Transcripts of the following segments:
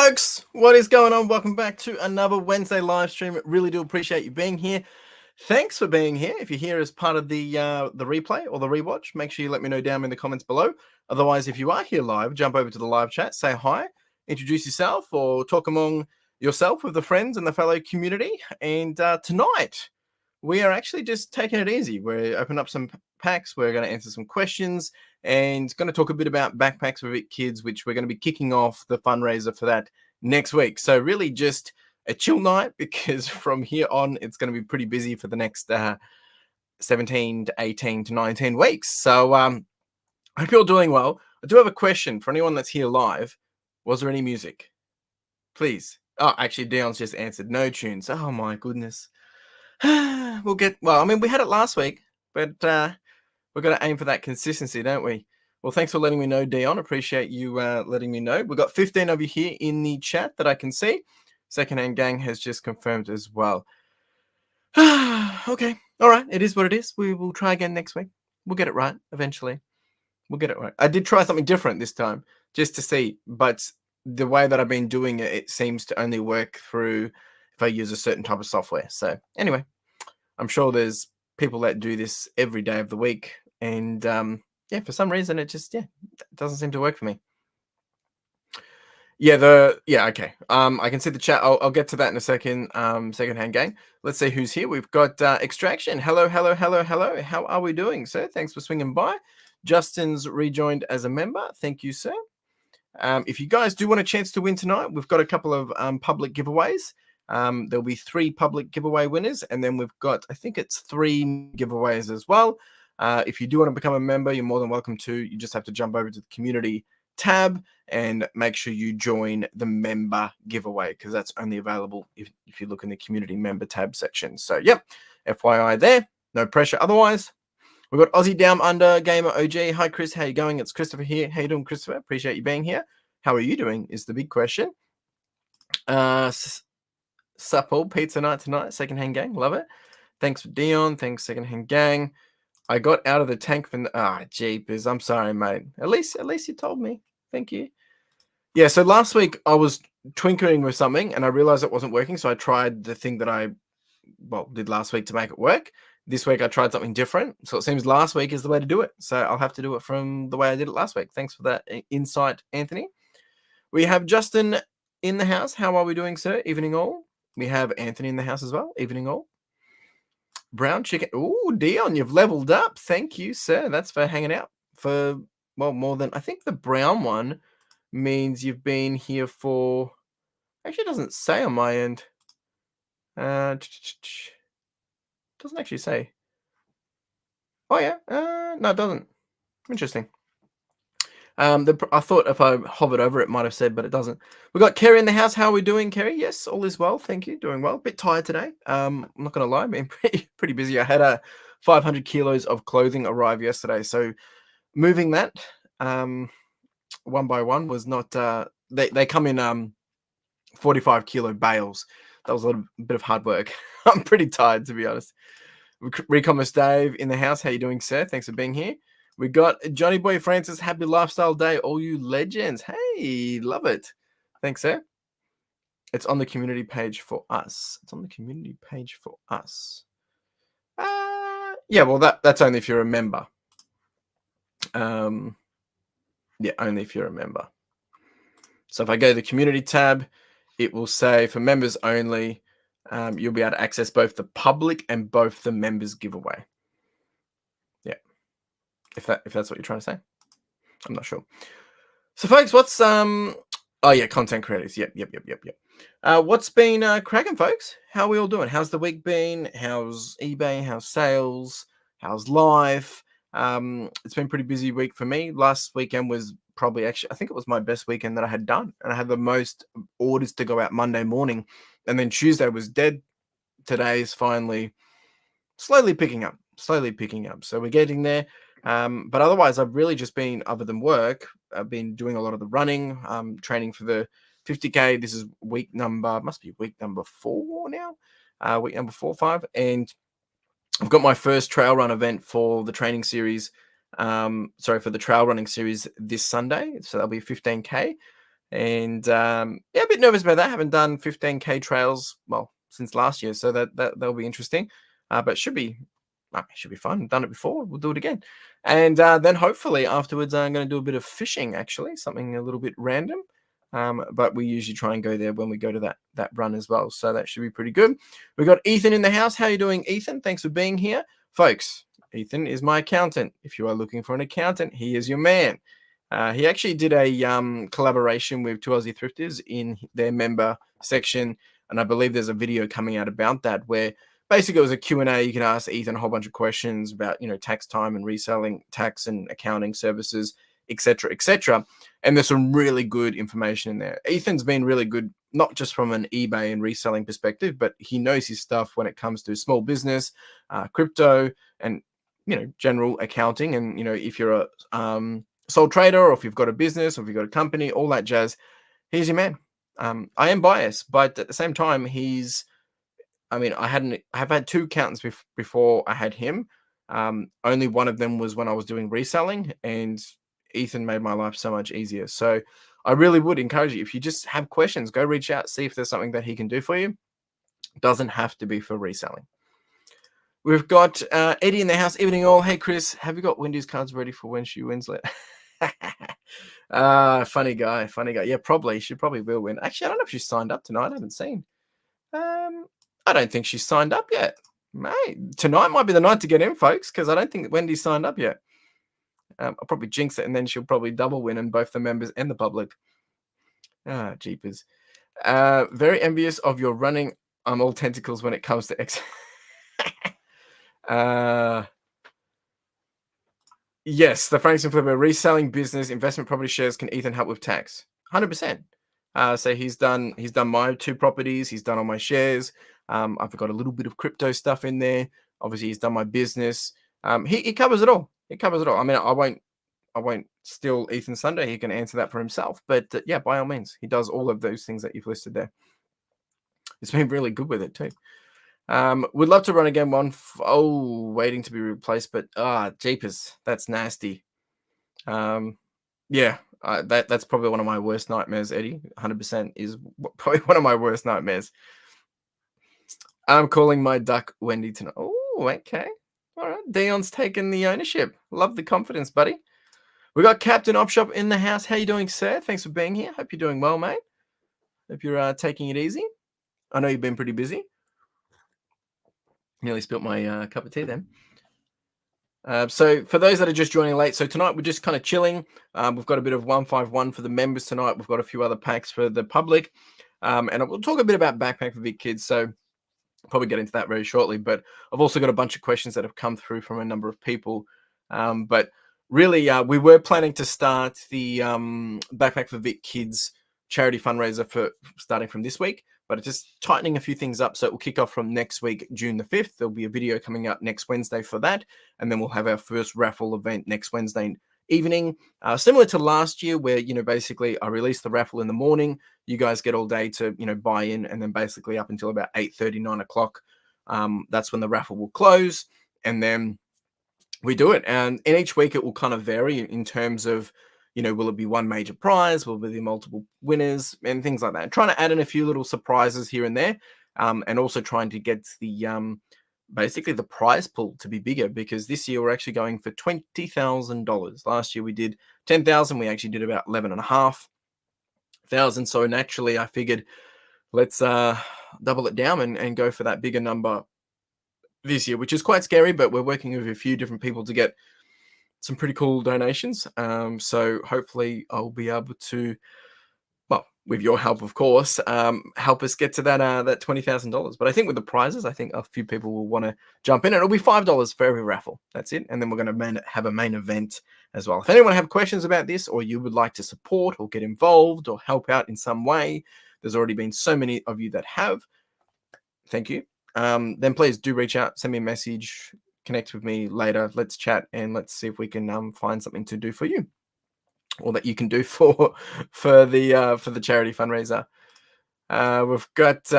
folks, what is going on? Welcome back to another Wednesday live stream. Really do appreciate you being here. Thanks for being here. If you're here as part of the replay or the rewatch, make sure you let me know down in the comments below. Otherwise, if you are here live, jump over to the live chat, say hi, introduce yourself, or talk among yourself with the friends and the fellow community. And tonight, we are actually just taking it easy. We're opening up some packs. We're going to answer some questions and going to talk a bit about backpacks for Vic Kids, which we're going to be kicking off the fundraiser for that next week. So really just a chill night, because from here on, it's going to be pretty busy for the next 17 to 18 to 19 weeks. So I hope you're doing well. I do have a question for anyone that's here live. Was there any music? Please. Oh, actually, Dion's just answered no tunes. Oh, my goodness. We'll get, well, I mean, we had it last week, but we're going to aim for that consistency, don't we? Well, thanks for letting me know, Dion. Appreciate you letting me know. We've got 15 of you here in the chat that I can see. Secondhand Gang has just confirmed as well. Okay. All right. It is what it is. We will try again next week. We'll get it right eventually. We'll get it right. I did try something different this time just to see, but the way that I've been doing it, it seems to only work through if I use a certain type of software. So anyway, I'm sure there's people that do this every day of the week. And yeah, for some reason, it just, it doesn't seem to work for me. Yeah, okay. I can see the chat. I'll get to that in a second. Secondhand Gang. Let's see who's here. We've got Extraction. Hello. How are we doing, sir? Thanks for swinging by. Justin's rejoined as a member. Thank you, sir. If you guys do want a chance to win tonight, we've got a couple of public giveaways. There'll be 3 public giveaway winners, and then we've got, I think it's 3 giveaways as well. If you do want to become a member, you're more than welcome to. You just have to jump over to the community tab and make sure you join the member giveaway, because that's only available if you look in the community member tab section. So, yep, FYI there. No pressure otherwise. We've got Aussie Down Under Gamer OG. Hi, Chris. How you going? It's Christopher here. How you doing, Christopher? Appreciate you being here. How are you doing is the big question. Supple Pizza Night tonight. Secondhand Gang. Love it. Thanks for Dion. Thanks, Secondhand Gang. I got out of the tank from jeepers. I'm sorry, mate. At least you told me. Thank you. Yeah, so last week I was twinkering with something and I realized it wasn't working. So I tried the thing that I did last week to make it work. This week I tried something different. So it seems last week is the way to do it. So I'll have to do it from the way I did it last week. Thanks for that insight, Anthony. We have Justin in the house. How are we doing, sir? Evening all. We have Anthony in the house as well. Evening all. Brown chicken. Oh, Dion, you've leveled up. Thank you, sir. That's for hanging out for, more than, I think the brown one means you've been here for, actually doesn't say on my end. Doesn't actually say. Oh, yeah. No, it doesn't. Interesting. I thought if I hovered over it might have said, but it doesn't. We've got Kerry in the house. How are we doing, Kerry? Yes, all is well. Thank you. Doing well. A bit tired today. I'm not going to lie. I've been pretty busy. I had 500 kilos of clothing arrive yesterday. So moving that one by one was not, they come in 45 kilo bales. That was a bit of hard work. I'm pretty tired, to be honest. Recommerce Dave in the house. How you doing, sir? Thanks for being here. We got Johnny Boy Francis. Happy Lifestyle Day, all you legends. Hey, love it. Thanks, sir. It's on the community page for us. It's on the community page for us. Yeah, well, that's only if you're a member. Yeah, only if you're a member. So if I go to the community tab, it will say for members only. You'll be able to access both the public and both the members giveaway. Yeah. If that's what you're trying to say. I'm not sure. So folks, what's oh yeah, content creators. Yep. What's been cracking, folks? How are we all doing? How's the week been? How's eBay? How's sales? How's life? It's been a pretty busy week for me. Last weekend was probably I think it was my best weekend that I had done. And I had the most orders to go out Monday morning. And then Tuesday was dead. Today is finally slowly picking up. So we're getting there. But otherwise, I've really just been, other than work, I've been doing a lot of the running, training for the 50K. This is must be week number 4 now, week number 4 or 5. And I've got my first trail run event for the training series. For the trail running series this Sunday. So that'll be 15K. And yeah, a bit nervous about that. Haven't done 15K trails since last year, so that'll be interesting. But should be fun. Done it before. We'll do it again. And then hopefully afterwards, I'm going to do a bit of fishing. Actually, something a little bit random. But we usually try and go there when we go to that run as well. So that should be pretty good. We've got Ethan in the house. How are you doing, Ethan? Thanks for being here, folks. Ethan is my accountant. If you are looking for an accountant, he is your man. He actually did a collaboration with Two Aussie Thrifters in their member section, and I believe there's a video coming out about that where basically it was a Q&A. You can ask Ethan a whole bunch of questions about, tax time and reselling tax and accounting services, etc., etc. And there's some really good information in there. Ethan's been really good, not just from an eBay and reselling perspective, but he knows his stuff when it comes to small business, crypto, and general accounting. And if you're a sole trader, or if you've got a business, or if you've got a company, all that jazz, he's your man. I am biased, but at the same time, I've had two accountants before I had him. Only one of them was when I was doing reselling, and Ethan made my life so much easier. So I really would encourage you, if you just have questions, go reach out, see if there's something that he can do for you. Doesn't have to be for reselling. We've got Eddie in the house. Evening all. Hey, Chris, have you got Wendy's cards ready for when she wins? Funny guy. Yeah, probably. She probably will win. Actually, I don't know if she's signed up tonight. I haven't seen. I don't think she's signed up yet. Mate, tonight might be the night to get in, folks, because I don't think Wendy's signed up yet. I'll probably jinx it, and then she'll probably double win in both the members and the public. Jeepers. Very envious of your running. I'm all tentacles when it comes to X. Yes, the Frankston Flipper reselling business, investment property shares. Can Ethan help with tax? 100%. So he's done my 2 properties. He's done all my shares. I've got a little bit of crypto stuff in there. Obviously, he's done my business. He covers it all. I mean, I won't steal Ethan's Sunday. He can answer that for himself. But yeah, by all means, he does all of those things that you've listed there. He's been really good with it too. We'd love to run again. Waiting to be replaced, but jeepers, that's nasty. Yeah, that's probably one of my worst nightmares, Eddie. 100% is probably one of my worst nightmares. I'm calling my duck Wendy tonight. Oh, okay. All right. Dion's taken the ownership. Love the confidence, buddy. We got Captain Opshop in the house. How you doing, sir? Thanks for being here. Hope you're doing well, mate. Hope you're taking it easy. I know you've been pretty busy. Nearly spilt my cup of tea then. So for those that are just joining late, so tonight we're just kind of chilling. We've got a bit of 151 for the members tonight. We've got a few other packs for the public. And we'll talk a bit about Backpack for Big Kids. So probably get into that very shortly. But I've also got a bunch of questions that have come through from a number of people. But really, we were planning to start the Backpack for Vic Kids charity fundraiser for starting from this week, but it's just tightening a few things up. So it will kick off from next week, June the 5th. There'll be a video coming out next Wednesday for that. And then we'll have our first raffle event next Wednesday evening, similar to last year, where, basically I release the raffle in the morning. You guys get all day to, buy in, and then basically up until about 8:30, 9 o'clock. That's when the raffle will close. And then we do it. And in each week, it will kind of vary in terms of, will it be one major prize? Will it be multiple winners and things like that? Trying to add in a few little surprises here and there, and also trying to get the basically the prize pool to be bigger, because this year we're actually going for $20,000. Last year we did 10,000. We actually did about 11,500. So naturally, I figured let's double it down and go for that bigger number this year, which is quite scary. But we're working with a few different people to get some pretty cool donations. So hopefully I'll be able to, well, with your help, of course, help us get to that $20,000. But I think with the prizes, I think a few people will want to jump in. And it'll be $5 for every raffle. That's it. And then we're going to have a main event as well. If anyone have questions about this, or you would like to support or get involved or help out in some way, there's already been so many of you that have. Thank you. Then please do reach out, send me a message, connect with me later. Let's chat and let's see if we can find something to do for you, or that you can do for the charity fundraiser. We've got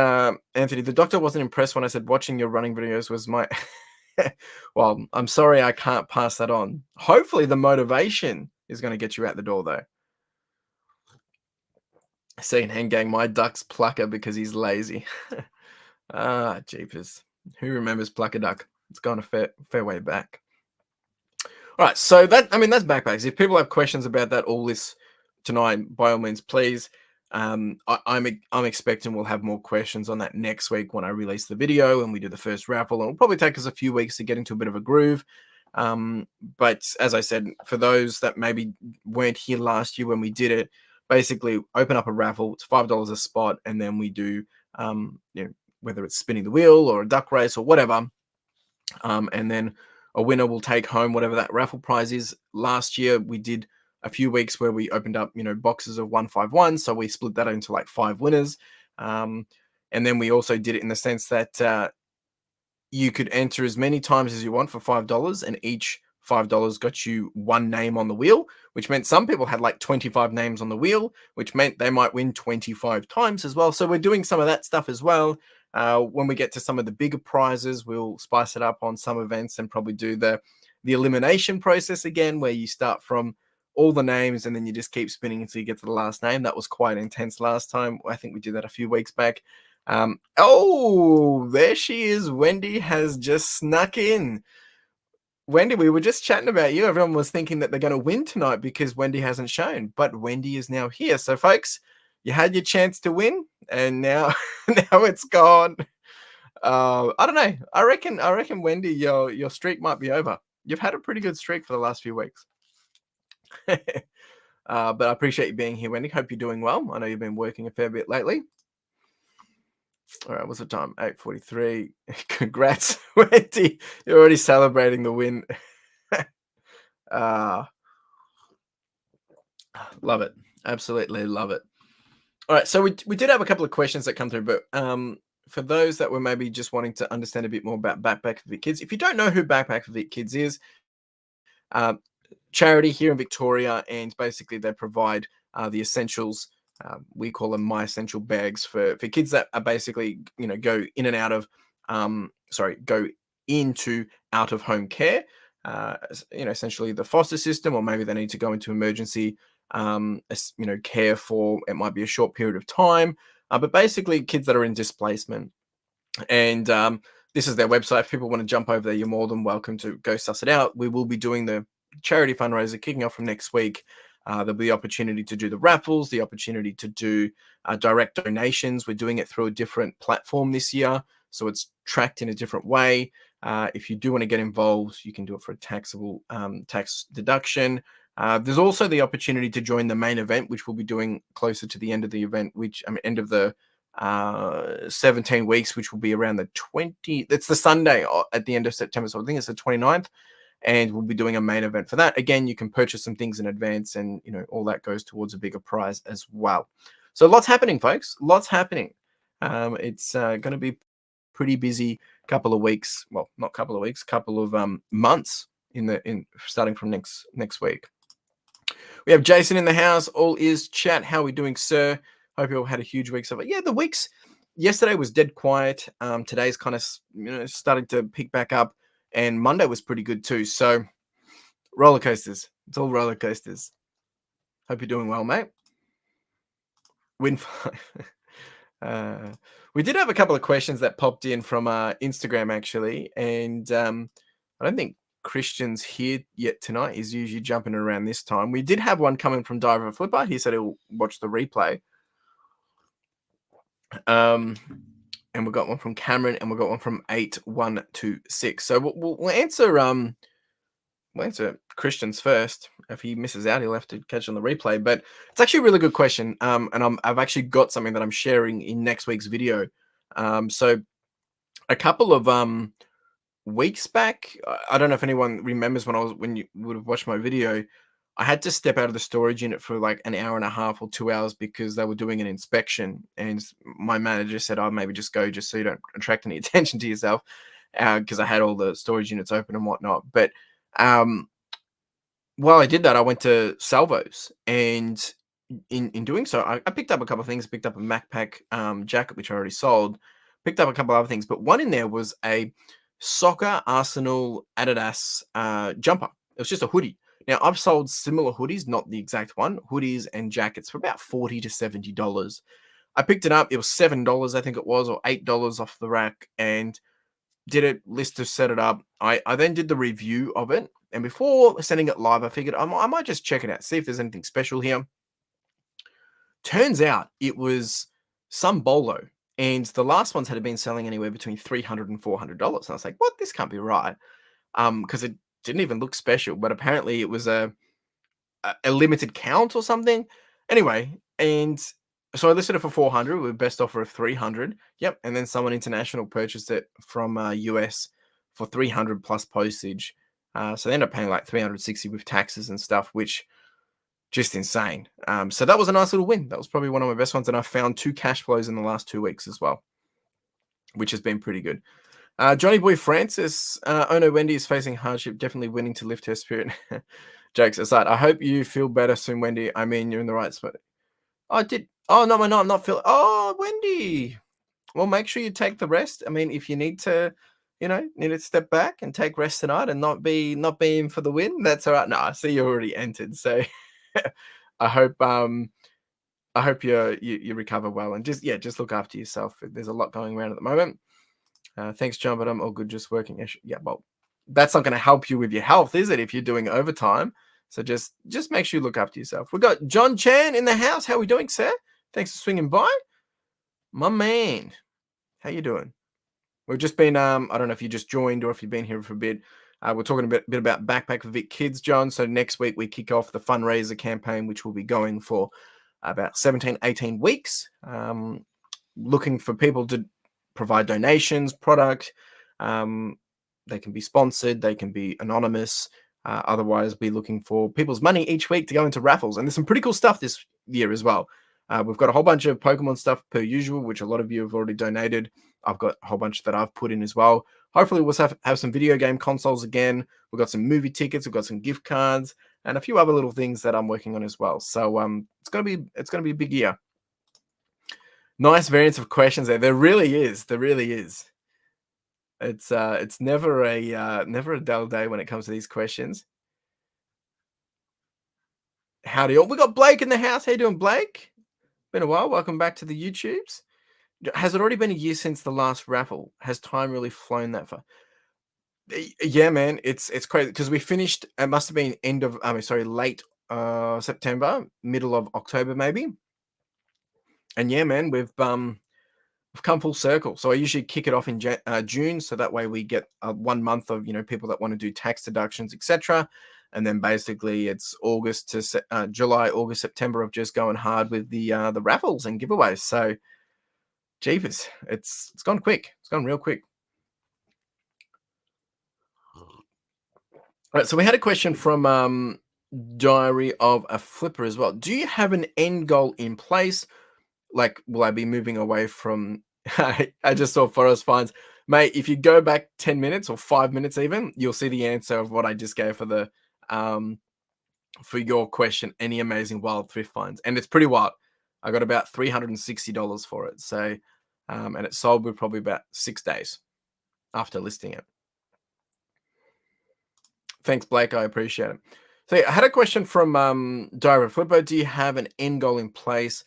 Anthony. The doctor wasn't impressed when I said watching your running videos was my. Well, I'm sorry, I can't pass that on. Hopefully, the motivation is going to get you out the door, though. Secondhand gang, my duck's Plucker because he's lazy. Ah, jeepers. Who remembers Plucker Duck? It's gone a fair way back. All right, so that's backpacks. If people have questions about that, all this tonight, by all means, please. I'm expecting we'll have more questions on that next week when I release the video and we do the first raffle. And it'll probably take us a few weeks to get into a bit of a groove. But as I said, for those that maybe weren't here last year when we did it, basically open up a raffle. It's $5 a spot, and then we do whether it's spinning the wheel or a duck race or whatever. And then a winner will take home whatever that raffle prize is. Last year we did a few weeks where we opened up, boxes of 151. So we split that into like 5 winners. And then we also did it in the sense that you could enter as many times as you want for $5, and each $5 got you one name on the wheel, which meant some people had like 25 names on the wheel, which meant they might win 25 times as well. So we're doing some of that stuff as well. When we get to some of the bigger prizes, we'll spice it up on some events and probably do the elimination process again, where you start from all the names and then you just keep spinning until you get to the last name. That was quite intense last time. I think we did that a few weeks back. Oh, there she is. Wendy has just snuck in. Wendy, we were just chatting about you. Everyone was thinking that they're going to win tonight because Wendy hasn't shown, but Wendy is now here. So, folks, you had your chance to win, and now it's gone. I don't know. I reckon, Wendy, your streak might be over. You've had a pretty good streak for the last few weeks. But I appreciate you being here, Wendy. Hope you're doing well. I know you've been working a fair bit lately. All right, what's the time? 8:43. Congrats, Wendy. You're already celebrating the win. Love it. Absolutely love it. All right, so we did have a couple of questions that come through, but for those that were maybe just wanting to understand a bit more about Backpack for Vic Kids, if you don't know who Backpack for Vic Kids is, charity here in Victoria, and basically they provide the essentials. We call them My Essential bags for kids that are basically go in and out of go into out of home care. Essentially the foster system, or maybe they need to go into emergency care for, it might be a short period of time, but basically kids that are in displacement. And this is their website. If people want to jump over there, you're more than welcome to go suss it out. We will be doing the charity fundraiser kicking off from next week. There'll be the opportunity to do the raffles, the opportunity to do direct donations. We're doing it through a different platform this year, so it's tracked in a different way. If you do want to get involved, you can do it for a taxable tax deduction. There's also the opportunity to join the main event, which we'll be doing closer to the end of the event, end of the 17 weeks, which will be around the 20. That's the Sunday at the end of September, so I think it's the 29th. And we'll be doing a main event for that. Again, you can purchase some things in advance, and all that goes towards a bigger prize as well. So lots happening, folks. Lots happening. It's going to be pretty busy couple of weeks. Well, not couple of weeks, couple of months in starting from next week. We have Jason in the house. All is chat. How are we doing, sir? Hope you all had a huge week. So yeah, the weeks yesterday was dead quiet. Today's kind of starting to pick back up. And Monday was pretty good too. So roller coasters. It's all roller coasters. Hope you're doing well, mate. Win 5. We did have a couple of questions that popped in from Instagram, actually. And I don't think Christian's here yet tonight. He's usually jumping around this time. We did have one coming from Diver Flipper. He said he'll watch the replay. And we got one from Cameron, and we got one from 8126. So we'll answer Christian's first. If he misses out, he'll have to catch on the replay. But it's actually a really good question. And I've actually got something that I'm sharing in next week's video. So a couple of weeks back, I don't know if anyone remembers when you would have watched my video, I had to step out of the storage unit for like an hour and a half or 2 hours because they were doing an inspection. And my manager said, "Oh, maybe just go just so you don't attract any attention to yourself," because I had all the storage units open and whatnot. But while I did that, I went to Salvos, and in doing so, I picked up a couple of things. Picked up a MacPack jacket, which I already sold. Picked up a couple of other things, but one in there was a Soccer Arsenal Adidas jumper. It was just a hoodie. Now, I've sold similar hoodies, not the exact one, hoodies and jackets for about $40 to $70. I picked it up. It was $7, I think it was, or $8 off the rack, and did it. List to set it up. I then did the review of it, and before sending it live, I figured I might just check it out, see if there's anything special here. Turns out it was some bolo, and the last ones had been selling anywhere between $300 and $400. And I was like, "What? This can't be right," because it didn't even look special. But apparently, it was a limited count or something. Anyway, and so I listed it for 400 with best offer of 300. Yep, and then someone international purchased it from US for 300 plus postage. So they ended up paying like 360 with taxes and stuff, which just insane. So that was a nice little win. That was probably one of my best ones, and I found 2 cash flows in the last 2 weeks as well, which has been pretty good. Johnny Boy Francis, oh no, Wendy is facing hardship, definitely winning to lift her spirit. Jokes aside, I hope you feel better soon, Wendy. I mean, you're in the right spot. Oh, I did. Oh no, I'm not feeling. Oh, Wendy. Well, make sure you take the rest. I mean, if you need to, need to step back and take rest tonight and not be in for the win, that's all right. No, I see you already entered, so I hope you recover well and just look after yourself. There's a lot going around at the moment. Thanks, John, but I'm all good just working. Yeah, well, that's not going to help you with your health, is it? If you're doing overtime, so just make sure you look after yourself. We've got John Chan in the house. How are we doing, sir? Thanks for swinging by, my man. How you doing? We've just been I don't know if you just joined or if you've been here for a bit. We're talking a bit about Backpack for Vic Kids, John. So next week we kick off the fundraiser campaign, which will be going for about 17, 18 weeks. Looking for people to provide donations, product. They can be sponsored, they can be anonymous. Otherwise, be looking for people's money each week to go into raffles. And there's some pretty cool stuff this year as well. We've got a whole bunch of Pokemon stuff per usual, which a lot of you have already donated. I've got a whole bunch that I've put in as well. Hopefully, we'll have some video game consoles again. We've got some movie tickets. We've got some gift cards and a few other little things that I'm working on as well. So it's gonna be a big year. Nice variance of questions there. There really is. There really is. It's never a dull day when it comes to these questions. Howdy all. We got Blake in the house. How you doing, Blake? Been a while. Welcome back to the YouTubes. Has it already been a year since the last raffle? Has time really flown that far? Yeah, man. It's crazy because we finished. It must have been late September, middle of October, maybe. And yeah, man, we've come full circle. So I usually kick it off in June, so that way we get 1 month of people that want to do tax deductions, etc. And then basically it's August to July, August, September of just going hard with the raffles and giveaways. So, jeepers, it's gone quick. It's gone real quick. All right, so we had a question from Diary of a Flipper as well. Do you have an end goal in place? Like, will I be moving away from? I just saw Forest Finds, mate. If you go back 10 minutes or 5 minutes, even, you'll see the answer of what I just gave for the for your question. Any amazing wild thrift finds, and it's pretty wild. I got about $360 for it. So, and it sold with probably about 6 days after listing it. Thanks, Blake. I appreciate it. So I had a question from Diary of Flipper. Do you have an end goal in place?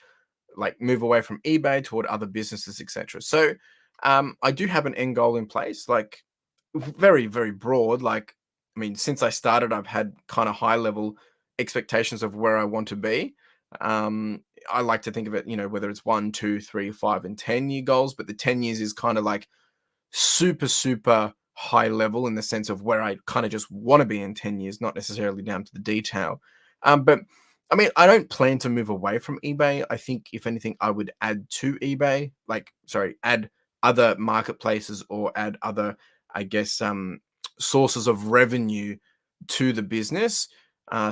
Like move away from eBay toward other businesses, etc. So I do have an end goal in place, like very, very broad. Like, I mean, since I started, I've had kind of high level expectations of where I want to be. I like to think of it, whether it's 1, 2, 3, 5, and 10-year goals, but the 10 years is kind of like super, super high level in the sense of where I kind of just want to be in 10 years, not necessarily down to the detail. But I mean, I don't plan to move away from eBay. I think if anything, I would add to eBay, add other marketplaces or add other, I guess, sources of revenue to the business.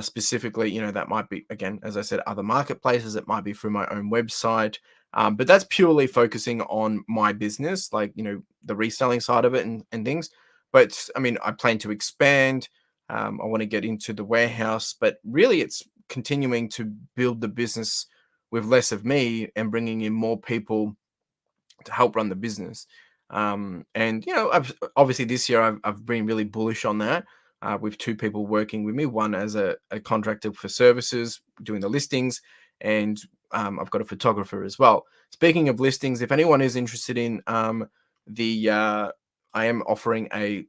Specifically, that might be, again, as I said, other marketplaces. It might be through my own website. But that's purely focusing on my business, like, the reselling side of it and things. But I mean, I plan to expand. I want to get into the warehouse, but really it's continuing to build the business with less of me and bringing in more people to help run the business. And I've obviously this year I've been really bullish on that. with 2 people working with me, one as a contractor for services, doing the listings, and I've got a photographer as well. Speaking of listings, if anyone is interested in I am offering a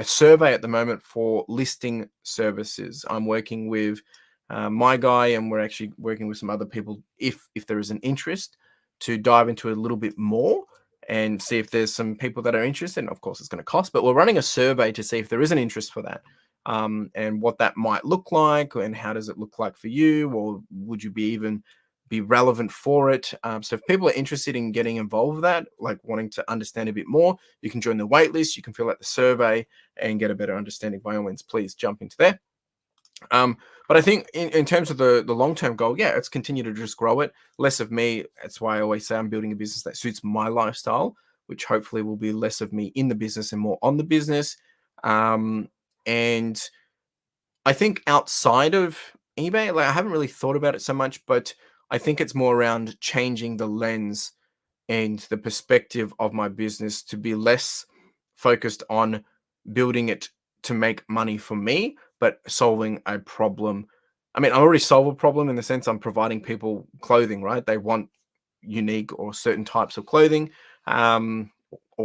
survey at the moment for listing services. I'm working with my guy, and we're actually working with some other people if there is an interest to dive into a little bit more and see if there's some people that are interested. And of course, it's going to cost, but we're running a survey to see if there is an interest for that, and what that might look like, and how does it look like for you, or would you be even be relevant for it? So if people are interested in getting involved with that, like wanting to understand a bit more, you can join the waitlist. You can fill out the survey and get a better understanding. By all means, please jump into there. But I think in terms of the long-term goal, yeah, it's continue to just grow it. Less of me. That's why I always say I'm building a business that suits my lifestyle, which hopefully will be less of me in the business and more on the business. And I think outside of eBay, like I haven't really thought about it so much, but I think it's more around changing the lens and the perspective of my business to be less focused on building it to make money for me, but solving a problem. I mean, I already solve a problem in the sense I'm providing people clothing, right? They want unique or certain types of clothing, or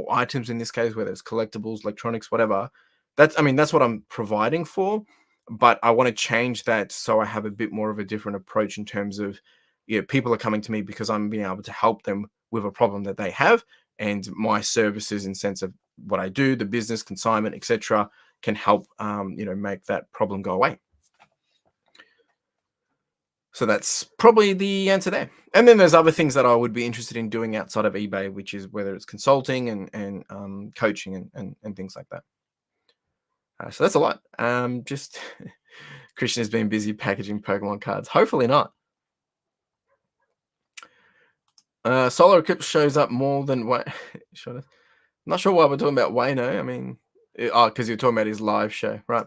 items in this case, whether it's collectibles, electronics, whatever. I mean, that's what I'm providing for. But I want to change that so I have a bit more of a different approach in terms of, people are coming to me because I'm being able to help them with a problem that they have, and my services in sense of what I do, the business consignment, etc., can help make that problem go away. So that's probably the answer there. And then there's other things that I would be interested in doing outside of eBay, which is whether it's consulting and coaching and things like that. So that's a lot. Just Christian has been busy packaging Pokemon cards. Hopefully not. Solar Eclipse shows up more than what? I'm not sure why we're talking about Wayno. I mean, because you're talking about his live show, right?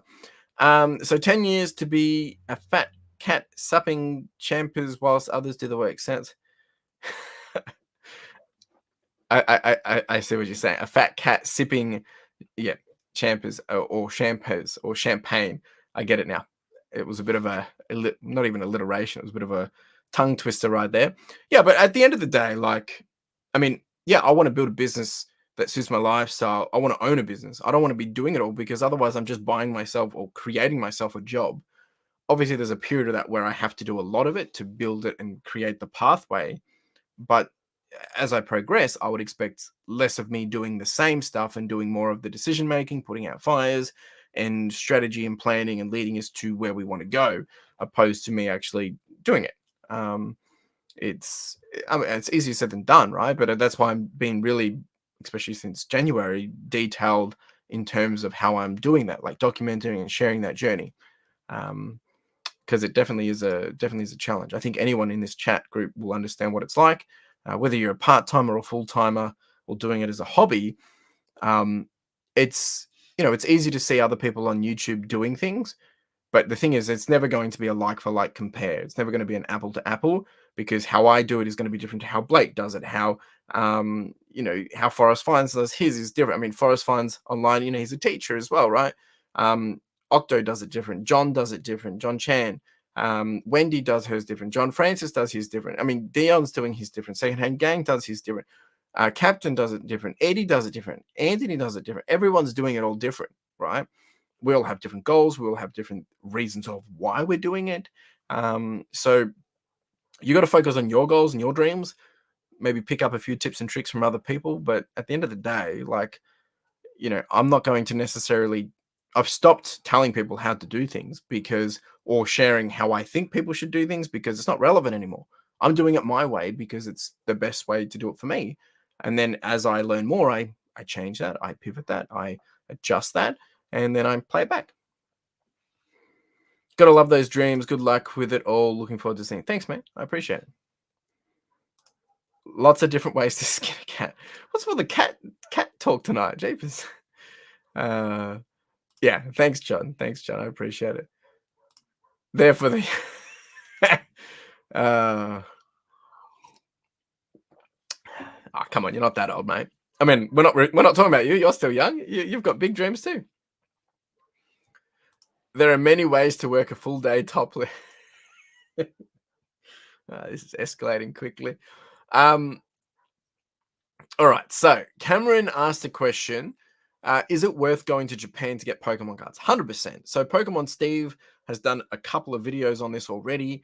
So 10 years to be a fat cat supping champers whilst others do the work. Sounds. I see what you're saying. A fat cat sipping, champers or shampoos or champagne. I get it now. It was a bit of not even alliteration. It was a bit of a tongue twister right there. Yeah, but at the end of the day, like, I mean, yeah, I want to build a business that suits my lifestyle. I want to own a business. I don't want to be doing it all, because otherwise I'm just buying myself or creating myself a job. Obviously, there's a period of that where I have to do a lot of it to build it and create the pathway. But as I progress, I would expect less of me doing the same stuff and doing more of the decision making, putting out fires and strategy and planning and leading us to where we want to go, opposed to me actually doing it. It's easier said than done, right? But that's why I'm being really, especially since January, detailed in terms of how I'm doing that, like documenting and sharing that journey. Because it definitely is a challenge. I think anyone in this chat group will understand what it's like, whether you're a part-timer or full-timer or doing it as a hobby. It's easy to see other people on YouTube doing things, but the thing is, it's never going to be a like for like compare. It's never going to be an apple to apple, because how I do it is going to be different to how Blake does it. How how Forrest Fines does his is different. I mean, Forrest Fines online, he's a teacher as well, right? Octo does it different. John does it different. John Chan. Wendy does hers different. John Francis does his different. I mean, Dion's doing his different. Secondhand Gang does his different. Captain does it different. Eddie does it different. Anthony does it different. Everyone's doing it all different, right? We all have different goals. We all have different reasons of why we're doing it. So you got to focus on your goals and your dreams. Maybe pick up a few tips and tricks from other people. But at the end of the day, like, I'm not going to necessarily. I've stopped telling people how to do things or sharing how I think people should do things, because it's not relevant anymore. I'm doing it my way because it's the best way to do it for me. And then as I learn more, I change that, I pivot that, I adjust that, and then I play it back. Gotta love those dreams. Good luck with it all. Looking forward to seeing. Thanks, man. I appreciate it. Lots of different ways to skin a cat. What's with the cat talk tonight? Jeepers. Yeah, thanks, John. I appreciate it. There for the come on, you're not that old, mate. I mean, we're not talking about you. You're still young. You've got big dreams too. There are many ways to work a full day topless. This is escalating quickly. All right. So Cameron asked a question. Is it worth going to Japan to get Pokemon cards? 100%. So Pokemon Steve has done a couple of videos on this already.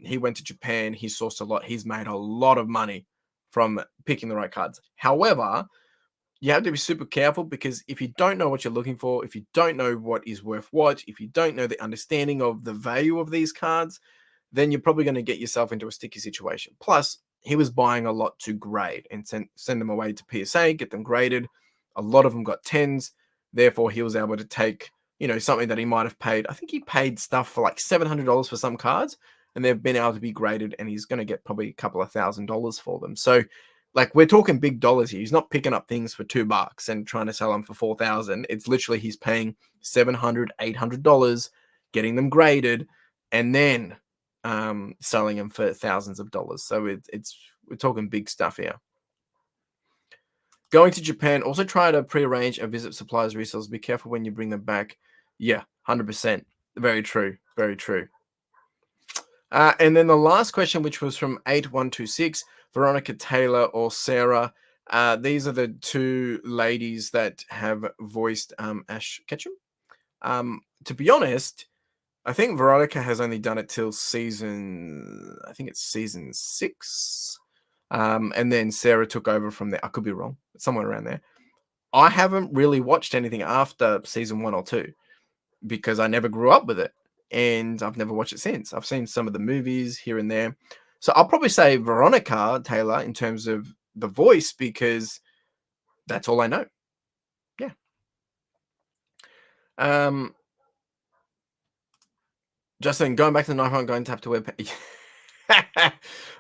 He went to Japan. He sourced a lot. He's made a lot of money from picking the right cards. However, you have to be super careful because if you don't know what you're looking for, if you don't know what is worth what, if you don't know the understanding of the value of these cards, then you're probably going to get yourself into a sticky situation. Plus, he was buying a lot to grade and send them away to PSA, get them graded. A lot of them got 10s. Therefore, he was able to take, something that he might have paid. I think he paid stuff for like $700 for some cards, and they've been able to be graded, and he's going to get probably a couple of $1,000s for them. So, like, we're talking big dollars here. He's not picking up things for $2 and trying to sell them for 4,000. It's literally he's paying $700, $800, getting them graded, and then selling them for thousands of dollars. So we're talking big stuff here. Going to Japan, also try to pre-arrange a visit suppliers resellers. Be careful when you bring them back. Yeah, 100%. Very true. Very true. And then the last question, which was from 8126, Veronica Taylor or Sarah. These are the two ladies that have voiced Ash Ketchum. To be honest, I think Veronica has only done it till season 6. And then Sarah took over from there. I could be wrong, somewhere around there. I haven't really watched anything after season 1 or 2 because I never grew up with it. And I've never watched it since. I've seen some of the movies here and there. So I'll probably say Veronica Taylor in terms of the voice because that's all I know. Yeah. Justin, going back to the knife, I'm going to have to wear.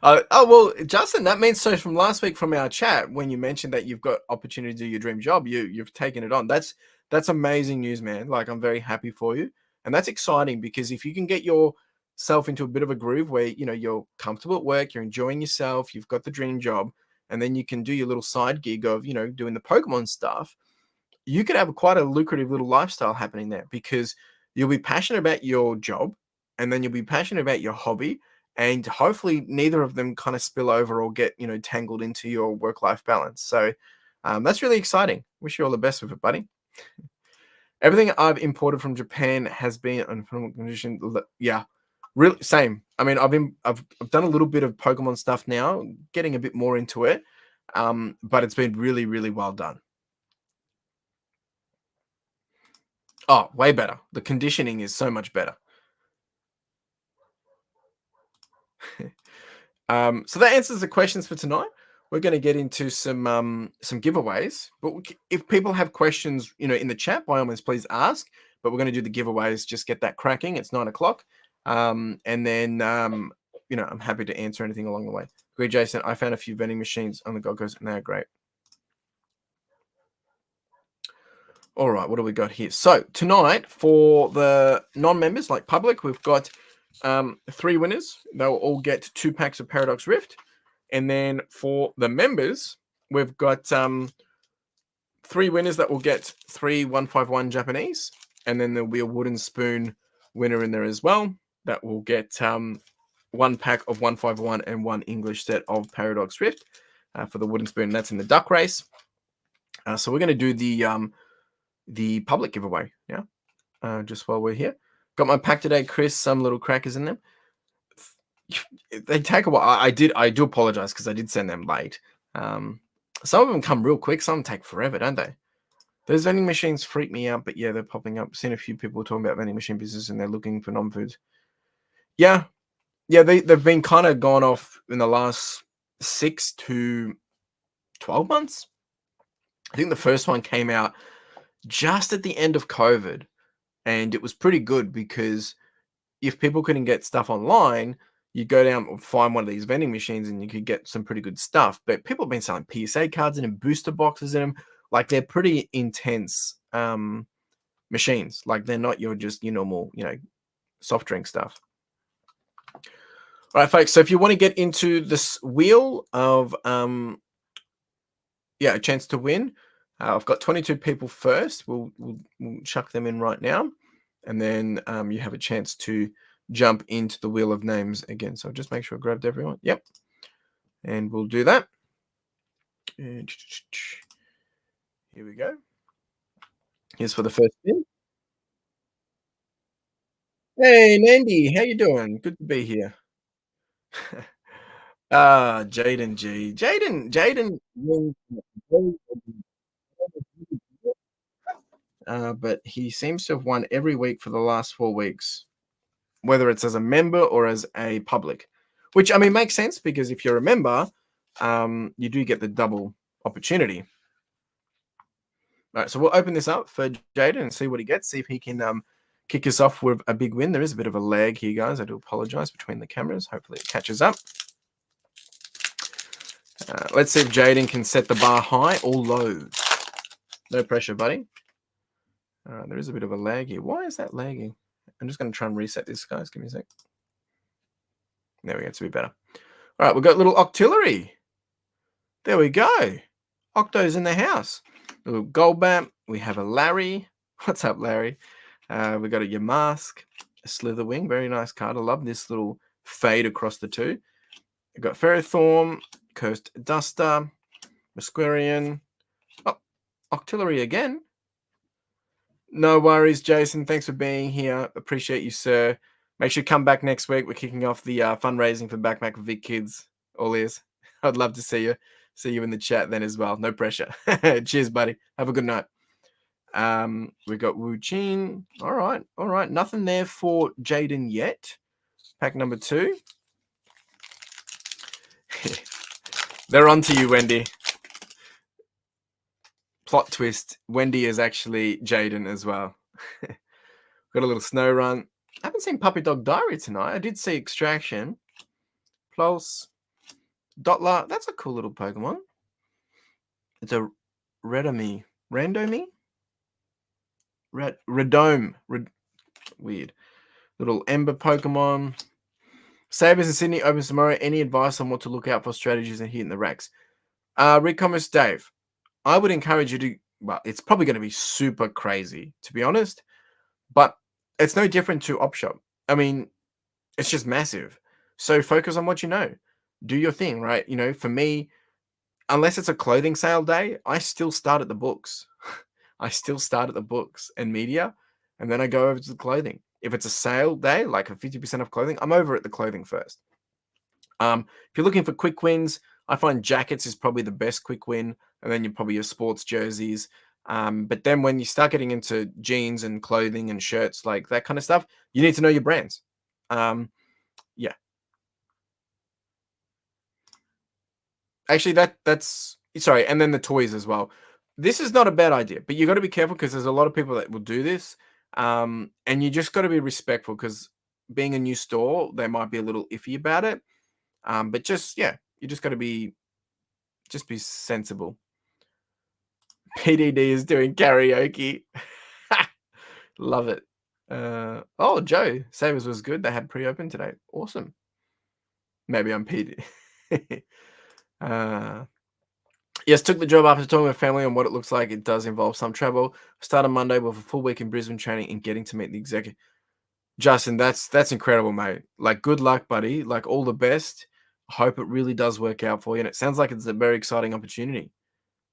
Well, Justin, that means so from last week from our chat when you mentioned that you've got opportunity to do your dream job, you've taken it on. That's amazing news, man. Like, I'm very happy for you. And that's exciting because if you can get yourself into a bit of a groove where, you're comfortable at work, you're enjoying yourself, you've got the dream job, and then you can do your little side gig of, doing the Pokemon stuff, you could have quite a lucrative little lifestyle happening there because you'll be passionate about your job and then you'll be passionate about your hobby. And hopefully neither of them kind of spill over or get, tangled into your work-life balance. So that's really exciting. Wish you all the best with it, buddy. Everything I've imported from Japan has been on condition. Yeah, really same. I mean, I've done a little bit of Pokemon stuff now, getting a bit more into it, but it's been really, really well done. Oh, way better. The conditioning is so much better. So that answers the questions for tonight. We're going to get into some giveaways. But if people have questions, in the chat, by all means, please ask. But we're going to do the giveaways. Just get that cracking. It's 9:00. And then, I'm happy to answer anything along the way. Agree, Jason. I found a few vending machines on the Gold Coast, and they're great. All right, what do we got here? So tonight, for the non-members, like public, we've got 3 winners. They'll all get 2 packs of Paradox Rift. And then for the members, we've got 3 winners that will get 3 151 Japanese. And then there'll be a wooden spoon winner in there as well that will get 1 pack of 151 and 1 English set of Paradox Rift for the wooden spoon. That's in the duck race. So we're going to do the public giveaway, yeah, just while we're here. Got my pack today, Chris. Some little crackers in them. They take a while. I do apologize because I did send them late. Some of them come real quick. Some take forever, don't they? Those vending machines freak me out, but yeah, they're popping up. Seen a few people talking about vending machine business and they're looking for non-foods. Yeah, they've been kind of gone off in the last 6 to 12 months. I think the first one came out just at the end of COVID, and it was pretty good because if people couldn't get stuff online, you go down and find one of these vending machines and you could get some pretty good stuff. But people have been selling PSA cards in them, booster boxes in them. Like, they're pretty intense machines. Like, they're not your normal, soft drink stuff. All right, folks. So if you want to get into this wheel of, a chance to win, I've got 22 people first. We'll chuck them in right now. and then you have a chance to jump into the wheel of names again. So just make sure I grabbed everyone. Yep. And we'll do that. And here we go. Here's for the first spin. Hey, Nandy, how you doing? Good to be here. Jaden G. Jaden wins, but he seems to have won every week for the last 4 weeks, whether it's as a member or as a public, which I mean makes sense because if you're a member, you do get the double opportunity. All right, so we'll open this up for Jaden and see what he gets. See if he can kick us off with a big win. There is a bit of a lag here, guys. I do apologize between the cameras. Hopefully it catches up. Let's see if Jaden can set the bar high or low. No pressure, buddy. There is a bit of a lag here. Why is that lagging? I'm just going to try and reset this, guys. Give me a sec. There we go. It's a bit better. All right, we've got little Octillery. There we go. Octo's in the house. A little Golbat. We have a Larry. What's up, Larry? We got a Yamask, a Slitherwing. Very nice card. I love this little fade across the two. We've got Ferrothorn, Cursed Duster, Musquarian. Oh, Octillery again. No worries, Jason. Thanks for being here. Appreciate you, sir. Make sure you come back next week. We're kicking off the fundraising for Backpack for Vic Kids. All ears. I'd love to see you. See you in the chat then as well. No pressure. Cheers, buddy. Have a good night. We've got Wu Jin. All right. All right. Nothing there for Jaden yet. Pack number 2. They're on to you, Wendy. Plot twist. Wendy is actually Jaden as well. Got a little Snow Run. I haven't seen Puppy Dog Diary tonight. I did see Extraction. Pulse. Dotla. That's a cool little Pokemon. It's a Redomy. Randomy? Redome. Weird. Little Ember Pokemon. Sabres in Sydney opens tomorrow. Any advice on what to look out for strategies and hitting the racks? Recommerce Dave. I would encourage you to, well, it's probably going to be super crazy, to be honest, but it's no different to OpShop. I mean, it's just massive. So focus on what you know. Do your thing, right? You know, for me, unless it's a clothing sale day, I still start at the books. I still start at the books and media, and then I go over to the clothing. If it's a sale day, like a 50% off clothing, I'm over at the clothing first. If you're looking for quick wins, I find jackets is probably the best quick win, and then you're probably your sports jerseys. But then when you start getting into jeans and clothing and shirts, like that kind of stuff, you need to know your brands. Yeah. Actually, that's sorry, and then the toys as well. This is not a bad idea, but you got to be careful because there's a lot of people that will do this, and you just got to be respectful because being a new store, they might be a little iffy about it. But just you just got to be sensible. PDD is doing karaoke. Love it. Oh, Joe, Sabres was good. They had pre-open today. Awesome. Maybe I'm PD. Yes, took the job after talking with family on what it looks like. It does involve some travel. Start on Monday with a full week in Brisbane training and getting to meet the executive. Justin, that's incredible, mate. Like, good luck, buddy. Like, all the best. I hope it really does work out for you. And it sounds like it's a very exciting opportunity.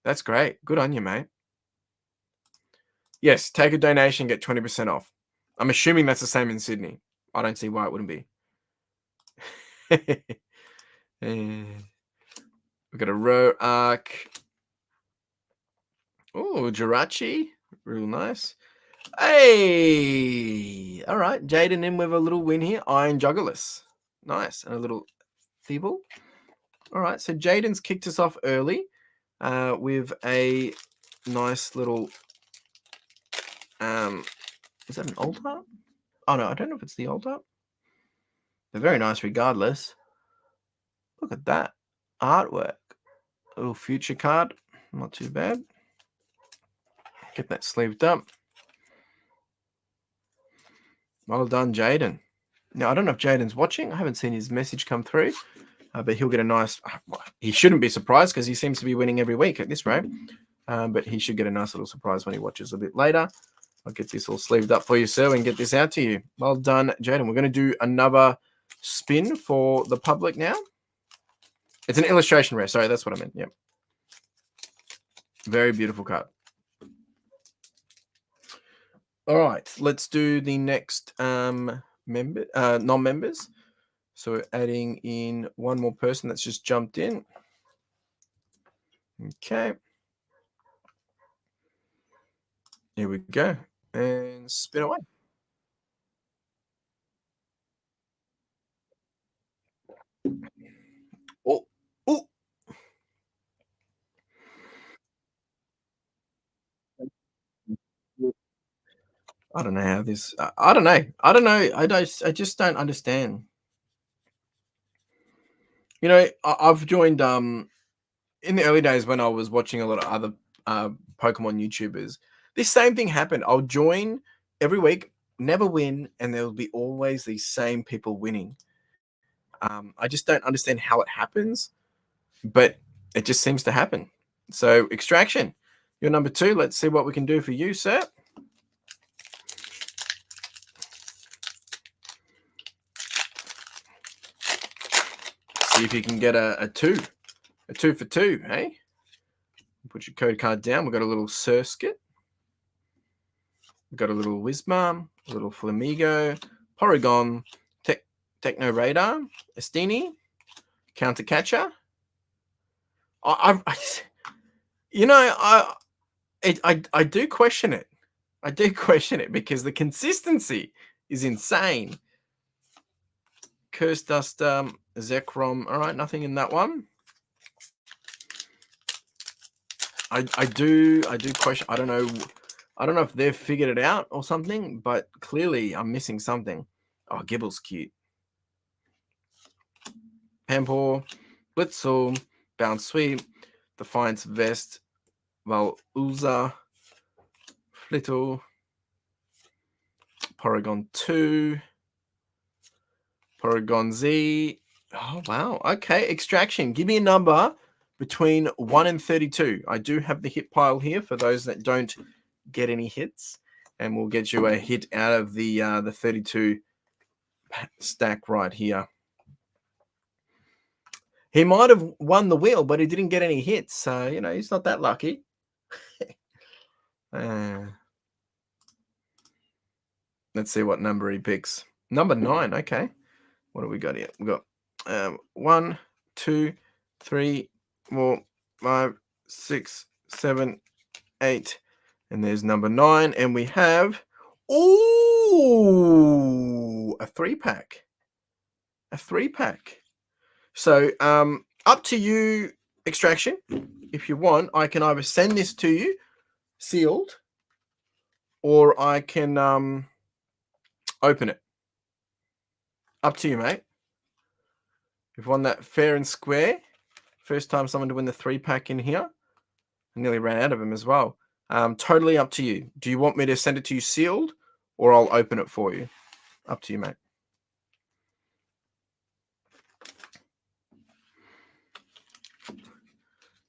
That's great. Good on you, mate. Yes, take a donation, get 20% off. I'm assuming that's the same in Sydney. I don't see why it wouldn't be. We've got a Row Arc. Oh, Jirachi. Real nice. Hey! All right, Jaden in with a little win here. Iron Juggerless. Nice. And a little Thievul. All right, so Jaden's kicked us off early with a nice little... is that an alt art? Oh, no, I don't know if it's the alt art. They're very nice regardless. Look at that artwork. A little future card. Not too bad. Get that sleeved up. Well done, Jaden. Now, I don't know if Jaden's watching. I haven't seen his message come through. But he'll get a nice... He shouldn't be surprised because he seems to be winning every week at this rate. But he should get a nice little surprise when he watches a bit later. I'll get this all sleeved up for you, sir, and get this out to you. Well done, Jaden. We're going to do another spin for the public now. It's an illustration rare. Sorry, that's what I meant. Yep. Very beautiful card. All right, let's do the next non-members. So we're adding in one more person that's just jumped in. Okay. Here we go. And spin away. Oh, oh. I don't know how this. I don't know. I don't know. I just don't understand. You know, I've joined in the early days when I was watching a lot of other Pokemon YouTubers. This same thing happened. I'll join every week, never win, and there will be always these same people winning. I just don't understand how it happens, but it just seems to happen. So, Extraction, you're number 2. Let's see what we can do for you, sir. See if you can get a 2. A 2 for 2, hey? Put your code card down. We've got a little Surskit. We've got a little Whismar, a little Flamigo, Porygon, Techno Radar, Estini, Counter Catcher. I do question it. I do question it because the consistency is insane. Curse Duster, Zekrom. All right, nothing in that one. I do question. I don't know if they've figured it out or something, but clearly I'm missing something. Oh, Gibble's cute. Pampor, Blitzel, Bounce Sweep, Defiance Vest, Valooza, Flittle, Porygon 2, Porygon Z. Oh, wow. Okay, Extraction. Give me a number between 1 and 32. I do have the hit pile here for those that don't get any hits, and we'll get you a hit out of the 32 stack right here. He might have won the wheel, but he didn't get any hits, so you know he's not that lucky. Let's see what number he picks. Number 9. Okay, what do we got here? We got 1, 2, 3, 4, 5, 6, 7, 8. And there's number 9, and we have a 3-pack. A 3-pack. So up to you, Extraction. If you want, I can either send this to you sealed, or I can open it. Up to you, mate. You've won that fair and square. First time someone to win the 3-pack in here. I nearly ran out of them as well. Totally up to you. Do you want me to send it to you sealed, or I'll open it for you? Up to you, mate.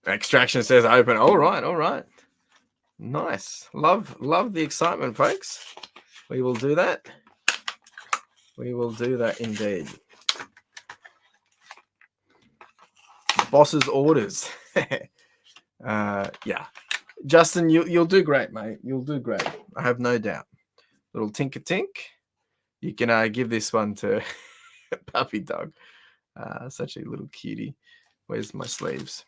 Extraction says open. All right. Nice. Love the excitement, folks. We will do that. We will do that indeed. Boss's orders. Yeah. Justin, you'll do great, mate. You'll do great. I have no doubt. Little Tinker Tink. You can give this one to Puppy Dog. Such a little cutie. Where's my sleeves?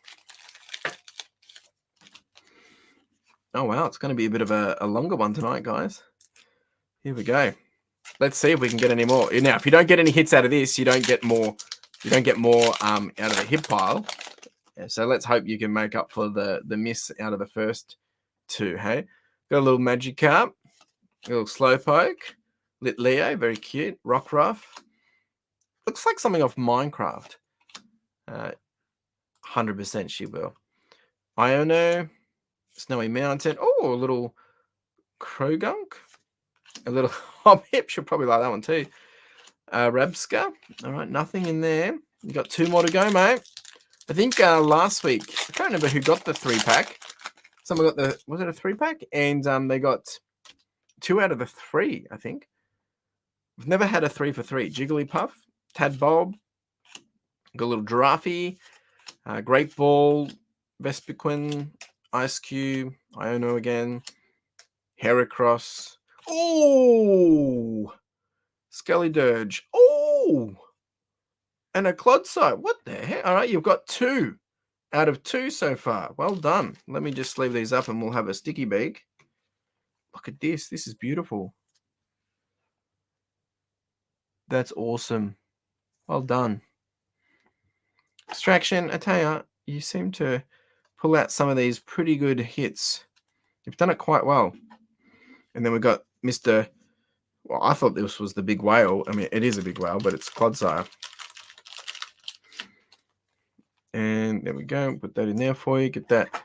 Oh, wow. It's going to be a bit of a longer one tonight, guys. Here we go. Let's see if we can get any more. Now, if you don't get any hits out of this, you don't get more. You don't get more out of the hit pile. Yeah, so let's hope you can make up for the miss out of the first 2. Hey, got a little Magikarp, a little Slowpoke, Lit Leo, very cute. Rockruff, looks like something off Minecraft. 100% she will. Iono, Snowy Mountain. Oh, a little Krogunk, a little Hoppip. She'll probably like that one too. Rabska. All right, nothing in there. You got 2 more to go, mate. I think last week, I can't remember who got the 3-pack. Someone got was it a 3-pack? And they got 2 out of the 3, I think. We've never had a 3 for 3. Jigglypuff, Tadbob, got a little Giraffe, Great Ball, Vespiquen, Ice Cube, Iono again, Heracross. Oh! Skelly Dirge. Oh! And a Clodsite. What the heck? All right, you've got 2 out of 2 so far. Well done. Let me just sleeve these up and we'll have a sticky beak. Look at this. This is beautiful. That's awesome. Well done. Extraction, I tell you, you seem to pull out some of these pretty good hits. You've done it quite well. And then we've got Mr. Well, I thought this was the big whale. I mean, it is a big whale, but it's Clodsire. And there we go. Put that in there for you. Get that.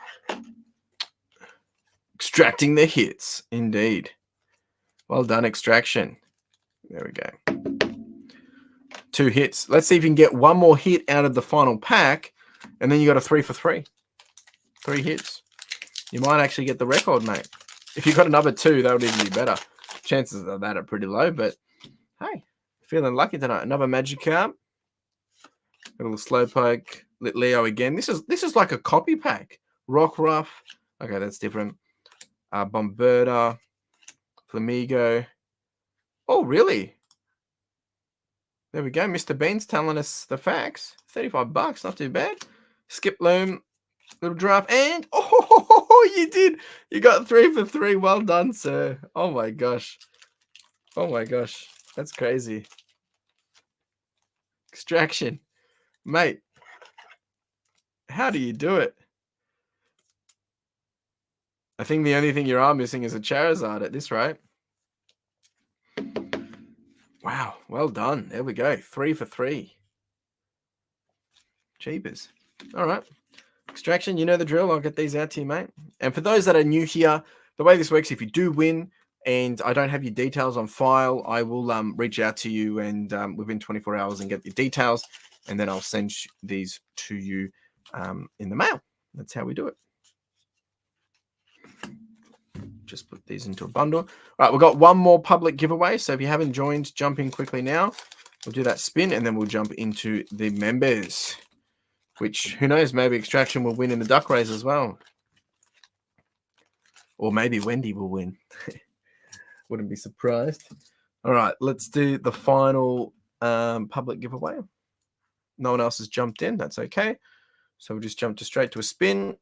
Extracting the hits. Indeed. Well done, Extraction. There we go. 2 hits. Let's see if you can get one more hit out of the final pack. And then you got a 3 for 3. 3 hits. You might actually get the record, mate. If you got another 2, that would even be better. Chances of that are pretty low, but hey, feeling lucky tonight. Another Magikarp. Got a little Slowpoke. Leo again. This is like a copy pack. Rockruff. Okay, that's different. Bomberta. Flamigo. Oh, really? There we go. Mr. Bean's telling us the facts. $35, not too bad. Skiploom. Little Giraffe. And oh, you did. You got 3 for 3. Well done, sir. Oh my gosh. Oh my gosh. That's crazy. Extraction. Mate. How do you do it? I think the only thing you are missing is a Charizard at this rate. Wow. Well done. There we go. 3 for 3. Jeepers. All right. Extraction, you know the drill. I'll get these out to you, mate. And for those that are new here, the way this works, if you do win and I don't have your details on file, I will reach out to you and within 24 hours and get your details. And then I'll send these to you in the mail. That's how we do it. Just put these into a bundle. All right, we've got one more public giveaway. So if you haven't joined, jump in quickly now. We'll do that spin and then we'll jump into the members. Which, who knows, maybe Extraction will win in the duck race as well. Or maybe Wendy will win. Wouldn't be surprised. All right, let's do the final public giveaway. No one else has jumped in. That's okay. So we'll just jump straight to a spin.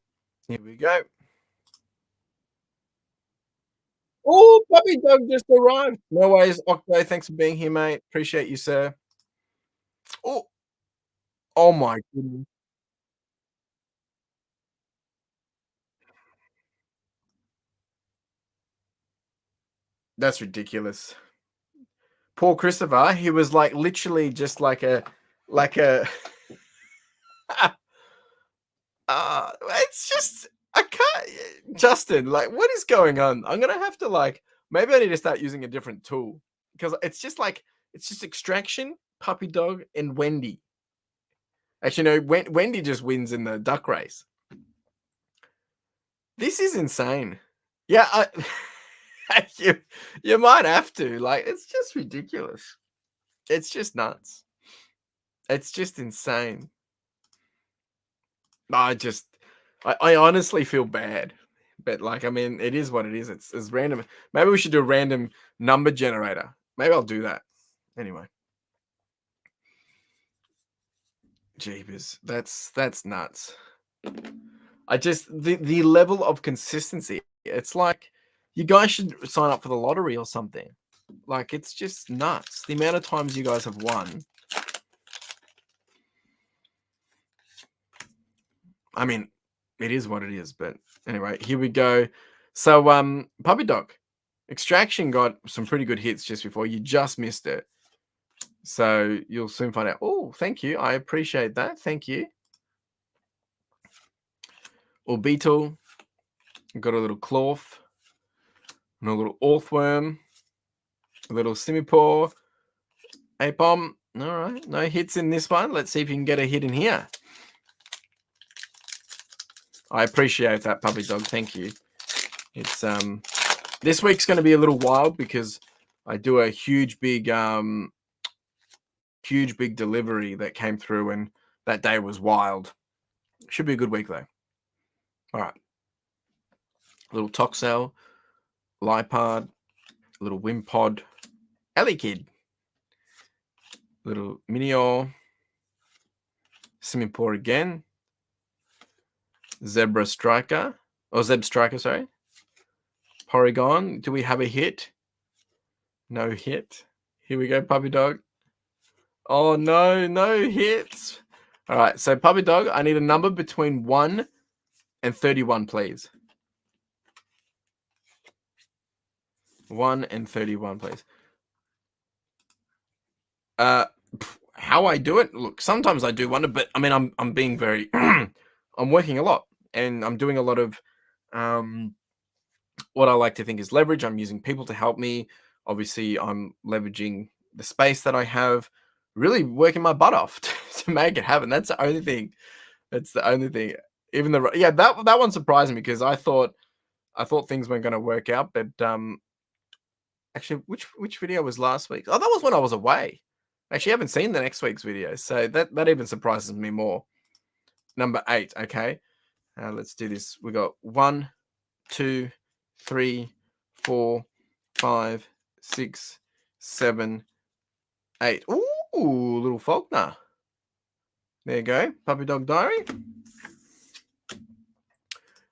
Here we go. Oh, Puppy Dog just arrived. No worries, Octo. Thanks for being here, mate. Appreciate you, sir. Oh my goodness. That's ridiculous. Poor Christopher, he was like literally just like a it's just I can't Justin, like what is going on? I'm gonna have to maybe I need to start using a different tool because it's just Extraction, Puppy Dog, and Wendy. Actually, no, Wendy just wins in the duck race. This is insane. Yeah, you might have to. It's just ridiculous. It's just nuts. It's just insane. I honestly feel bad. But I mean, it is what it is. It's random. Maybe we should do a random number generator. Maybe I'll do that. Anyway. Jeepers. That's nuts. The level of consistency. It's like you guys should sign up for the lottery or something. It's just nuts. The amount of times you guys have won. I mean, it is what it is. But anyway, here we go. So, Puppy Dog. Extraction got some pretty good hits just before. You just missed it. So you'll soon find out. Oh, thank you. I appreciate that. Thank you. Orbeetle. Got a little Cloth. And a little Orthworm. A little Simipour. Apom. All right. No hits in this one. Let's see if you can get a hit in here. I appreciate that, Puppy Dog. Thank you. It's This week's going to be a little wild because I do a huge big delivery that came through, and that day was wild. Should be a good week though. All right. Little Toxel, Lipard, little Wimpod, Ellie little Minior, Simipour again, Zeb Striker, sorry. Porygon, do we have a hit? No hit. Here we go, Puppy Dog. Oh no, no hits. All right, so Puppy Dog, I need a number between 1 and 31, please. 1 and 31, please. How I do it? Look, sometimes I do wonder, but I mean, I'm being very, I'm working a lot, and I'm doing a lot of, what I like to think is leverage. I'm using people to help me. Obviously, I'm leveraging the space that I have, really working my butt off to make it happen. That's the only thing. That's the only thing. Even that one surprised me because I thought things weren't going to work out. But actually, which video was last week? Oh, that was when I was away. Actually, I haven't seen the next week's video, so that even surprises me more. Number 8. Okay, let's do this. We got 1, 2, 3, 4, 5, 6, 7, 8. Ooh, little Faulkner. There you go. Puppy Dog Diary.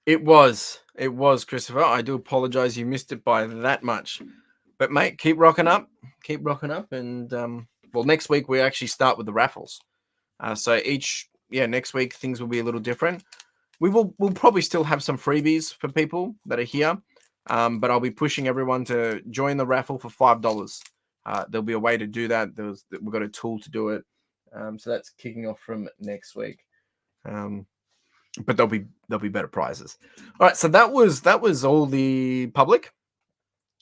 It was, Christopher. I do apologize. You missed it by that much. But, mate, keep rocking up. Keep rocking up. And, well, next week we actually start with the raffles. So next week things will be a little different. We'll probably still have some freebies for people that are here. But I'll be pushing everyone to join the raffle for $5. There'll be a way to do that. We've got a tool to do it. So that's kicking off from next week. But there'll be better prizes. All right, so that was all the public.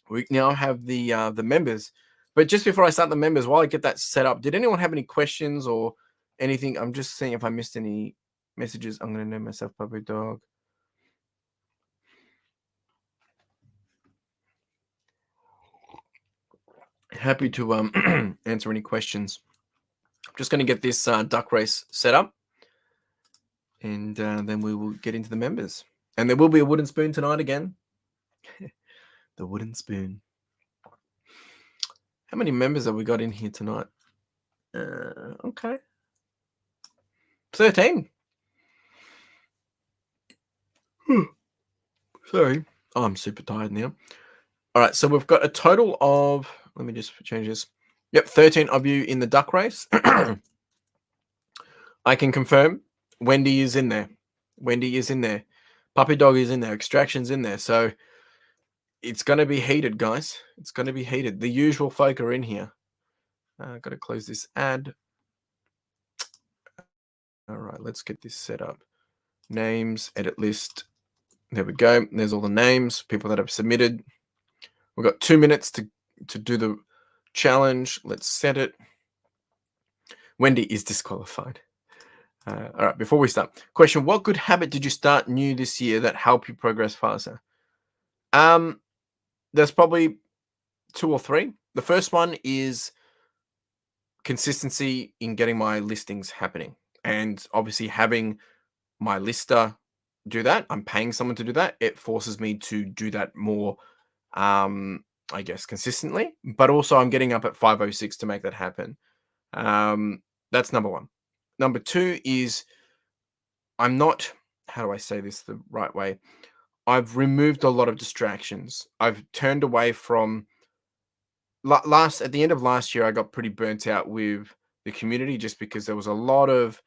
We now have the members. But just before I start the members, while I get that set up, did anyone have any questions or anything? I'm just seeing if I missed any messages. I'm going to name myself Puppy Dog. Happy to answer any questions. I'm just going to get this duck race set up, and then we will get into the members. And there will be a wooden spoon tonight again. The wooden spoon. How many members have we got in here tonight? Okay. 13. Sorry. Oh, I'm super tired now. All right, so we've got a total of, let me just change this. Yep, 13 of you in the duck race. I can confirm Wendy is in there. Wendy is in there. Puppy Dog is in there. Extraction's in there. So it's going to be heated, guys. It's going to be heated. The usual folk are in here. Got to close this ad. All right, let's get this set up. Names, edit list. There we go. There's all the names, people that have submitted. We've got 2 minutes to do the challenge. Let's set it. Wendy is disqualified. All right, before we start, question: what good habit did you start new this year that helped you progress faster? There's probably 2 or 3. The first one is consistency in getting my listings happening, and obviously having my lister do that. I'm paying someone to do that. It forces me to do that more, I guess, consistently. But also, I'm getting up at 5:06 to make that happen. That's number 1. Number 2 is I'm not. How do I say this the right way? I've removed a lot of distractions. I've turned away from at the end of last year. I got pretty burnt out with the community just because there was a lot of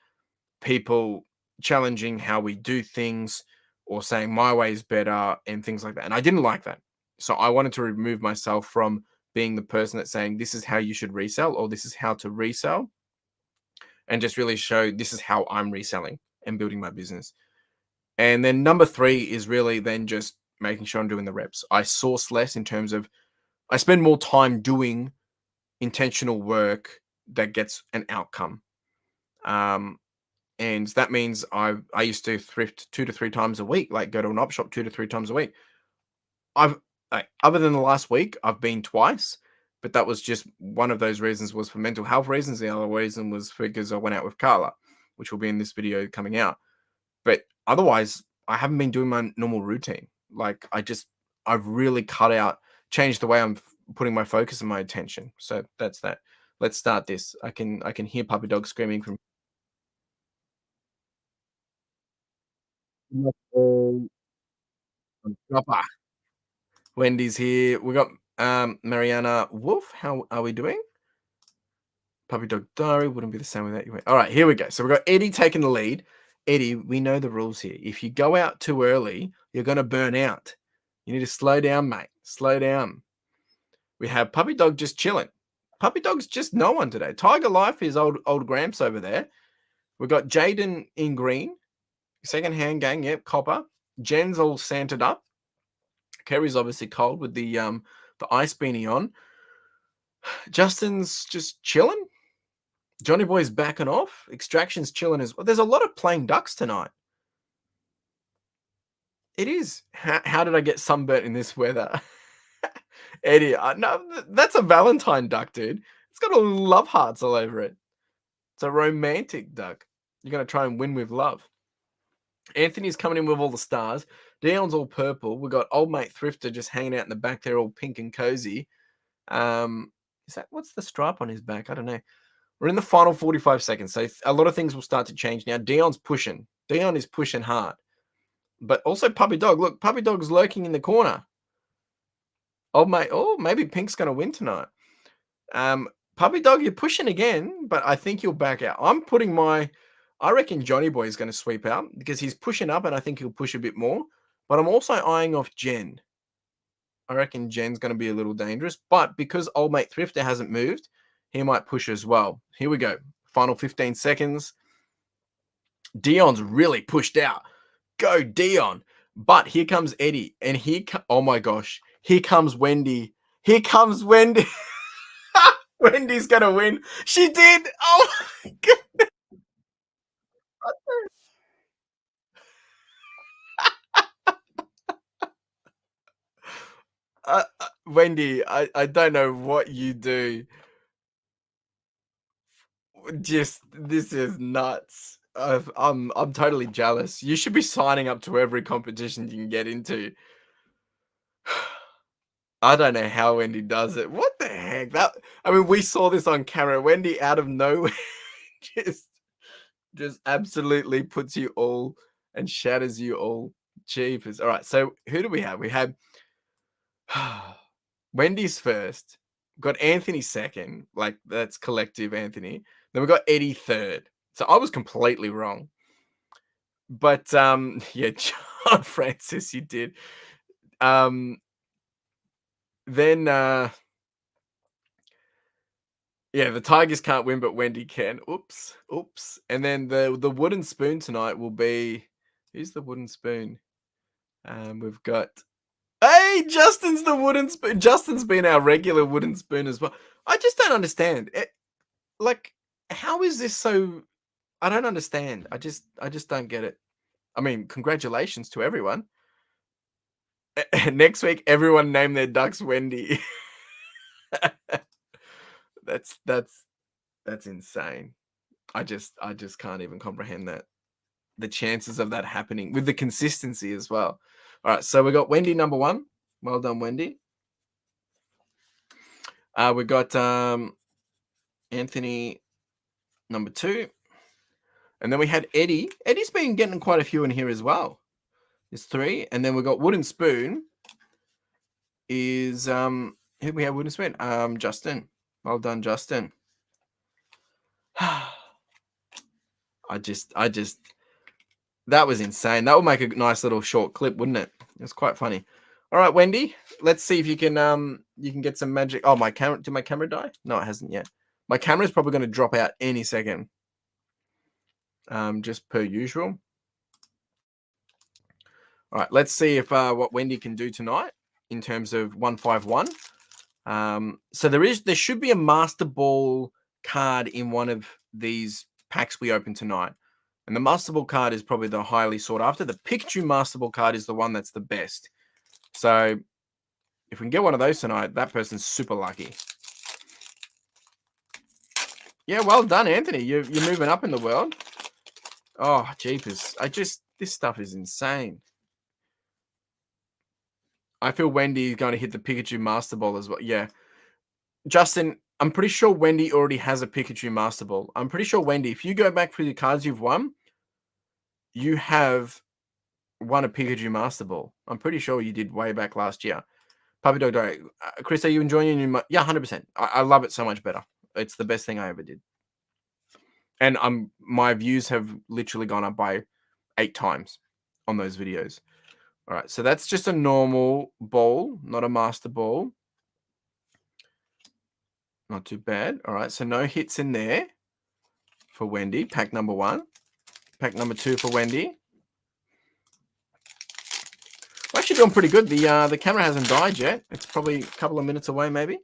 people challenging how we do things or saying my way is better and things like that. And I didn't like that. So I wanted to remove myself from being the person that's saying this is how you should resell or this is how to resell, and just really show this is how I'm reselling and building my business. And then number 3 is really then just making sure I'm doing the reps. I source less in terms of I spend more time doing intentional work that gets an outcome. And that means I used to thrift 2 to 3 times a week, like go to an op shop 2 to 3 times a week. other than the last week, I've been twice, but that was just one of those reasons was for mental health reasons. The other reason was because I went out with Carla, which will be in this video coming out. But otherwise, I haven't been doing my normal routine. Like I've really changed the way I'm putting my focus and my attention. So that's that. Let's start this. I can hear Puppy Dog screaming from. Proper. Wendy's here. We got Mariana Wolf. How are we doing? Puppy Dog Diary wouldn't be the same without you. All right, here we go. So we've got Eddie taking the lead. Eddie, we know the rules here. If you go out too early, you're going to burn out. You need to slow down, mate. Slow down. We have Puppy Dog just chilling. Puppy Dog's just no one today. Tiger Life is old Gramps over there. We've got Jaden in green. Second hand gang, yep, copper. Jen's all santed up. Kerry's obviously cold with the ice beanie on. Justin's just chilling. Johnny Boy's backing off. Extraction's chilling as well. There's a lot of playing ducks tonight. It is. How did I get sunburnt in this weather? Eddie, no, that's a Valentine duck, dude. It's got all love hearts all over it. It's a romantic duck. You're going to try and win with love. Anthony's coming in with all the stars. Dion's all purple. We've got old mate Thrifter just hanging out in the back there, all pink and cozy. What's the stripe on his back? I don't know. We're in the final 45 seconds, so a lot of things will start to change now. Dion's pushing. Dion is pushing hard. But also Puppy Dog. Look, Puppy Dog's lurking in the corner. Oh, mate. Oh, maybe Pink's going to win tonight. Puppy Dog, you're pushing again, but I think you'll back out. I reckon Johnny Boy is going to sweep out because he's pushing up and I think he'll push a bit more. But I'm also eyeing off Jen. I reckon Jen's going to be a little dangerous. But because old mate Thrifter hasn't moved, he might push as well. Here we go. Final 15 seconds. Dion's really pushed out. Go, Dion. But here comes Eddie. And oh my gosh. Here comes Wendy. Here comes Wendy. Wendy's going to win. She did. Oh my God. Wendy, I don't know what you do. Just this is nuts. I'm totally jealous. You should be signing up to every competition you can get into. I don't know how Wendy does it. What the heck? We saw this on camera. Wendy out of nowhere just absolutely puts you all and shatters you all. Jeepers. All right. So who do we have? We have Wendy's first. Got Anthony second. Like that's collective Anthony. Then we got Eddie third. So I was completely wrong. But yeah, John Francis, you did. Then yeah, the Tigers can't win, but Wendy can. Oops. And then the wooden spoon tonight will be who's the wooden spoon? We've got hey, Justin's the wooden spoon. Justin's been our regular wooden spoon as well. I just don't understand. Like, how is this so? I don't understand. I just don't get it. I mean, congratulations to everyone. Next week, everyone name their ducks Wendy. That's insane. I just can't even comprehend that. The chances of that happening with the consistency as well. All right, so we got Wendy number one. Well done, Wendy. We got Anthony number two. And then we had Eddie. Eddie's been getting quite a few in here as well. There's three. And then we got Wooden Spoon. Is who we have Wooden Spoon? Justin. Well done, Justin. I just that was insane. That would make a nice little short clip, wouldn't it? It's quite funny. All right, Wendy. Let's see if you can get some magic. Oh, my camera. Did my camera die? No, it hasn't yet. My camera is probably going to drop out any second. Just per usual. All right, let's see if what Wendy can do tonight in terms of 151. So there should be a Master Ball card in one of these packs we open tonight. And the Master Ball card is probably the highly sought after. The Pikachu Master Ball card is the one that's the best. So If we can get one of those tonight, that person's super lucky. Yeah, well done, Anthony. You're moving up in the world. Oh, jeepers. This stuff is insane. I feel Wendy is going to hit the Pikachu Master Ball as well. Yeah. Justin, I'm pretty sure Wendy already has a Pikachu Master Ball. I'm pretty sure, Wendy, if you go back through the cards you've won, you have won a Pikachu Master Ball. I'm pretty sure you did way back last year. Puppy Dog Diary. Chris, are you enjoying your new... Yeah, 100%. I love it so much better. It's the best thing I ever did. And my views have literally gone up by 8 times on those videos. All right, so that's just a normal ball, not a master ball. Not too bad. All right, so no hits in there for Wendy. Pack number 1. Pack number 2 for Wendy. We're actually doing pretty good. The camera hasn't died yet. It's probably a couple of minutes away, maybe.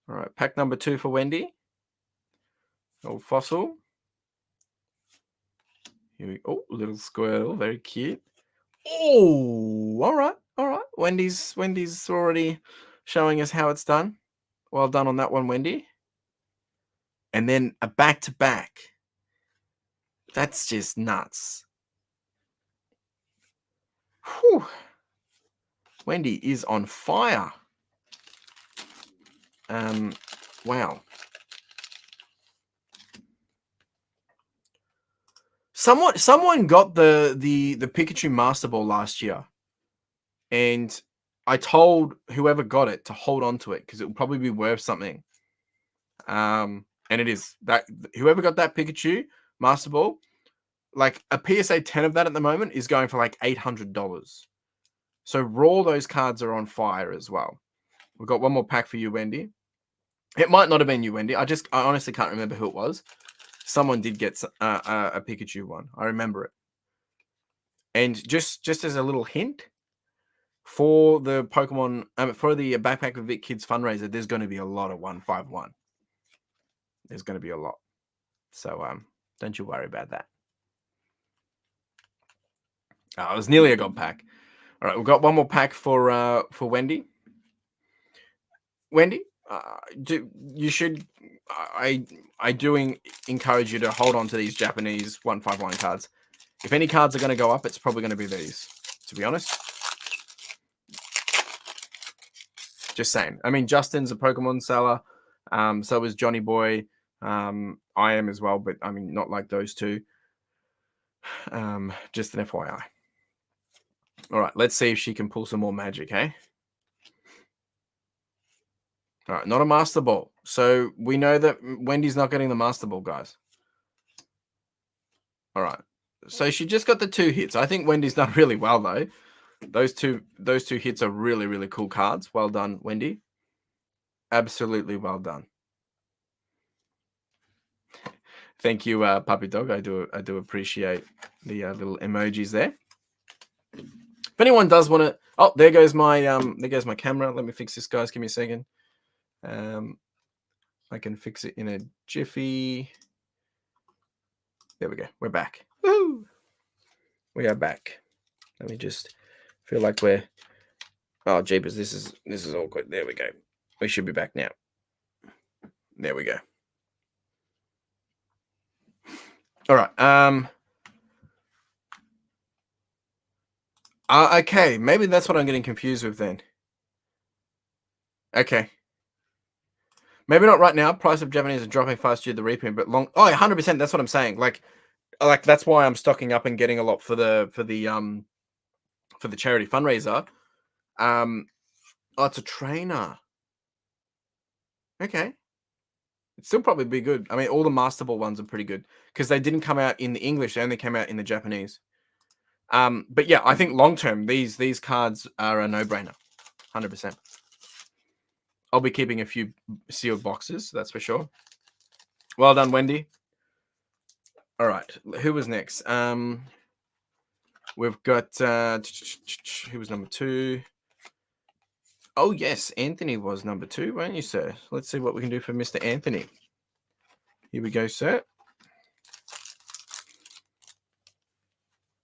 All right, pack number 2 for Wendy. Old Fossil. Here we go. Oh, little Squirtle, very cute. Oh, all right, all right. Wendy's already showing us how it's done. Well done on that one, Wendy. And then a back-to-back. That's just nuts. Whew. Wendy is on fire. Wow. Someone got the Pikachu Master Ball last year, and I told whoever got it to hold on to it because it will probably be worth something. And it is. That whoever got that Pikachu Master Ball, like a PSA 10 of that at the moment is going for like $800. So raw, those cards are on fire as well. We've got one more pack for you, Wendy. It might not have been you, Wendy. I honestly can't remember who it was. Someone did get a Pikachu one. I remember it. And just as a little hint, for the Pokemon, for the Backpack of Vic Kids fundraiser, there's going to be a lot of 151. There's going to be a lot. So don't you worry about that. It was nearly a god pack. All right, we've got one more pack for Wendy. Wendy, you should. I do encourage you to hold on to these Japanese 151 cards. If any cards are going to go up, it's probably going to be these, to be honest. Just saying. I mean, Justin's a Pokemon seller. So is Johnny Boy. I am as well, but I mean, not like those two. Just an FYI. All right, let's see if she can pull some more magic, eh? All right, not a Master Ball. So we know that Wendy's not getting the Master Ball, guys. All right. So she just got the 2 hits. I think Wendy's done really well, though. Those two hits are really, really cool cards. Well done, Wendy. Absolutely well done. Thank you, Puppy Dog. I do appreciate the little emojis there. If anyone does want to, oh, there goes my camera. Let me fix this, guys. Give me a second. I can fix it in a jiffy. There we go. We're back. Woo! We are back. Let me just feel like we're. Oh, jeepers! This is awkward. There we go. We should be back now. There we go. All right. Okay. Maybe that's what I'm getting confused with then. Okay. Maybe not right now. Price of Japanese are dropping fast due to the reprint, but long. Oh, 100%. That's what I'm saying. Like that's why I'm stocking up and getting a lot for the charity fundraiser. Oh, it's a trainer. Okay. It'd still probably be good. I mean, all the Master Ball ones are pretty good because they didn't come out in the English; they only came out in the Japanese. But yeah, I think long term, these cards are a no-brainer, 100%. I'll be keeping a few sealed boxes, that's for sure. Well done, Wendy. All right, who was next? We've got who was number 2? Oh yes, Anthony was number 2, weren't you, sir? Let's see what we can do for Mr. Anthony. Here we go, sir.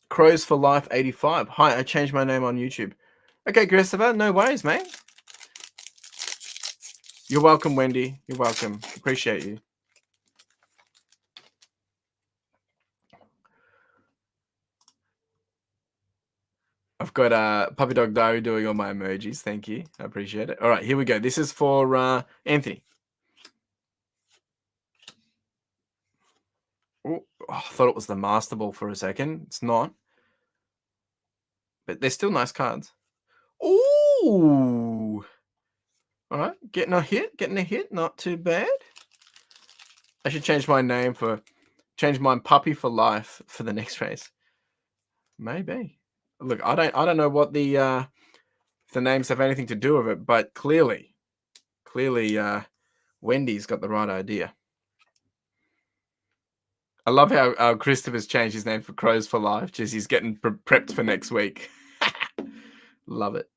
Crows for Life 85. Hi, I changed my name on YouTube. Okay, Christopher, no worries, mate. You're welcome, Wendy. You're welcome. Appreciate you. I've got Puppy Dog Diary doing all my emojis. Thank you. I appreciate it. All right, here we go. This is for Anthony. Oh, I thought it was the Master Ball for a second. It's not. But they're still nice cards. Ooh. All right, getting a hit. Not too bad. I should change my name change my Puppy for Life for the next race. Maybe. Look, I don't know what the names have anything to do with it, but clearly, Wendy's got the right idea. I love how Christopher's changed his name for Crows for Life. Just he's getting prepped for next week. Love it.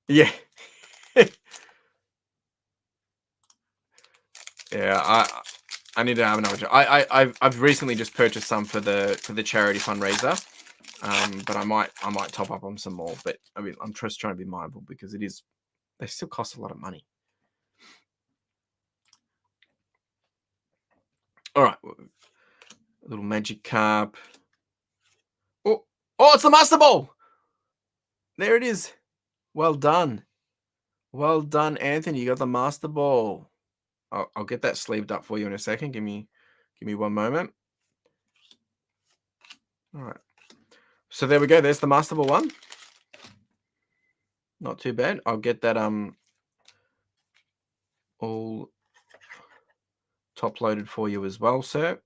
Yeah. Yeah, I need to have another. I've recently just purchased some for the charity fundraiser, but I might top up on some more. But I mean, I'm just trying to be mindful because they still cost a lot of money. All right, a little magic carp. Oh, it's the Master Ball. There it is. Well done, Anthony. You got the Master Ball. I'll get that sleeved up for you in a second. Give me one moment. All right. So there we go. There's the Master Ball one. Not too bad. I'll get that all top loaded for you as well, sir.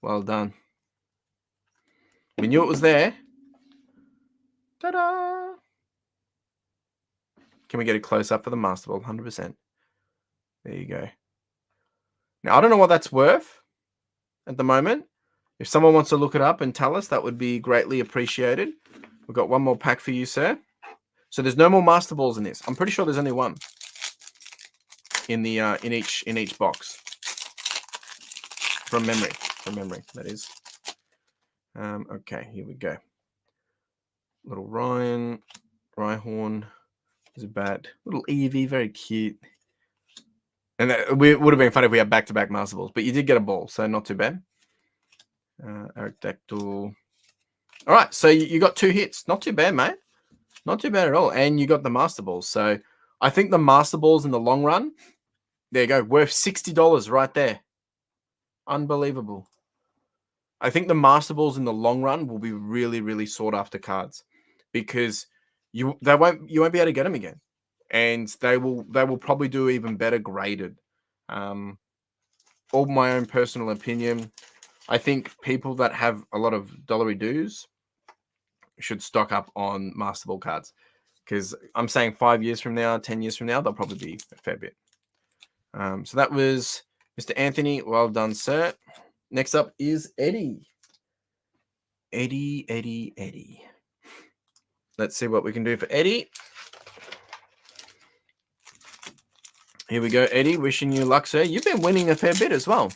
Well done. We knew it was there. Ta-da! Can we get a close up for the Master Ball? 100%. There you go. Now, I don't know what that's worth at the moment. If someone wants to look it up and tell us, that would be greatly appreciated. We've got one more pack for you, sir. So there's no more Master Balls in this. I'm pretty sure there's only one in the in each box. From memory, that is. Okay, here we go. Little Rhyhorn, Zubat, little Eevee, very cute. And that would have been fun if we had back-to-back Master Balls, but you did get a ball, so not too bad. Aerodactyl. All right, so you got 2 hits. Not too bad, mate. Not too bad at all. And you got the Master Balls. So I think the Master Balls in the long run, there you go, worth $60 right there. Unbelievable. I think the Master Balls in the long run will be really, really sought after cards because you won't be able to get them again, and they will probably do even better graded. All my own personal opinion, I think people that have a lot of dollary dues should stock up on Master Ball cards because I'm saying 5 years from now, 10 years from now, they'll probably be a fair bit. So that was Mr. Anthony. Well done, sir. Next up is Eddie. Eddie. Let's see what we can do for Eddie. Here we go, Eddie. Wishing you luck, sir. You've been winning a fair bit as well,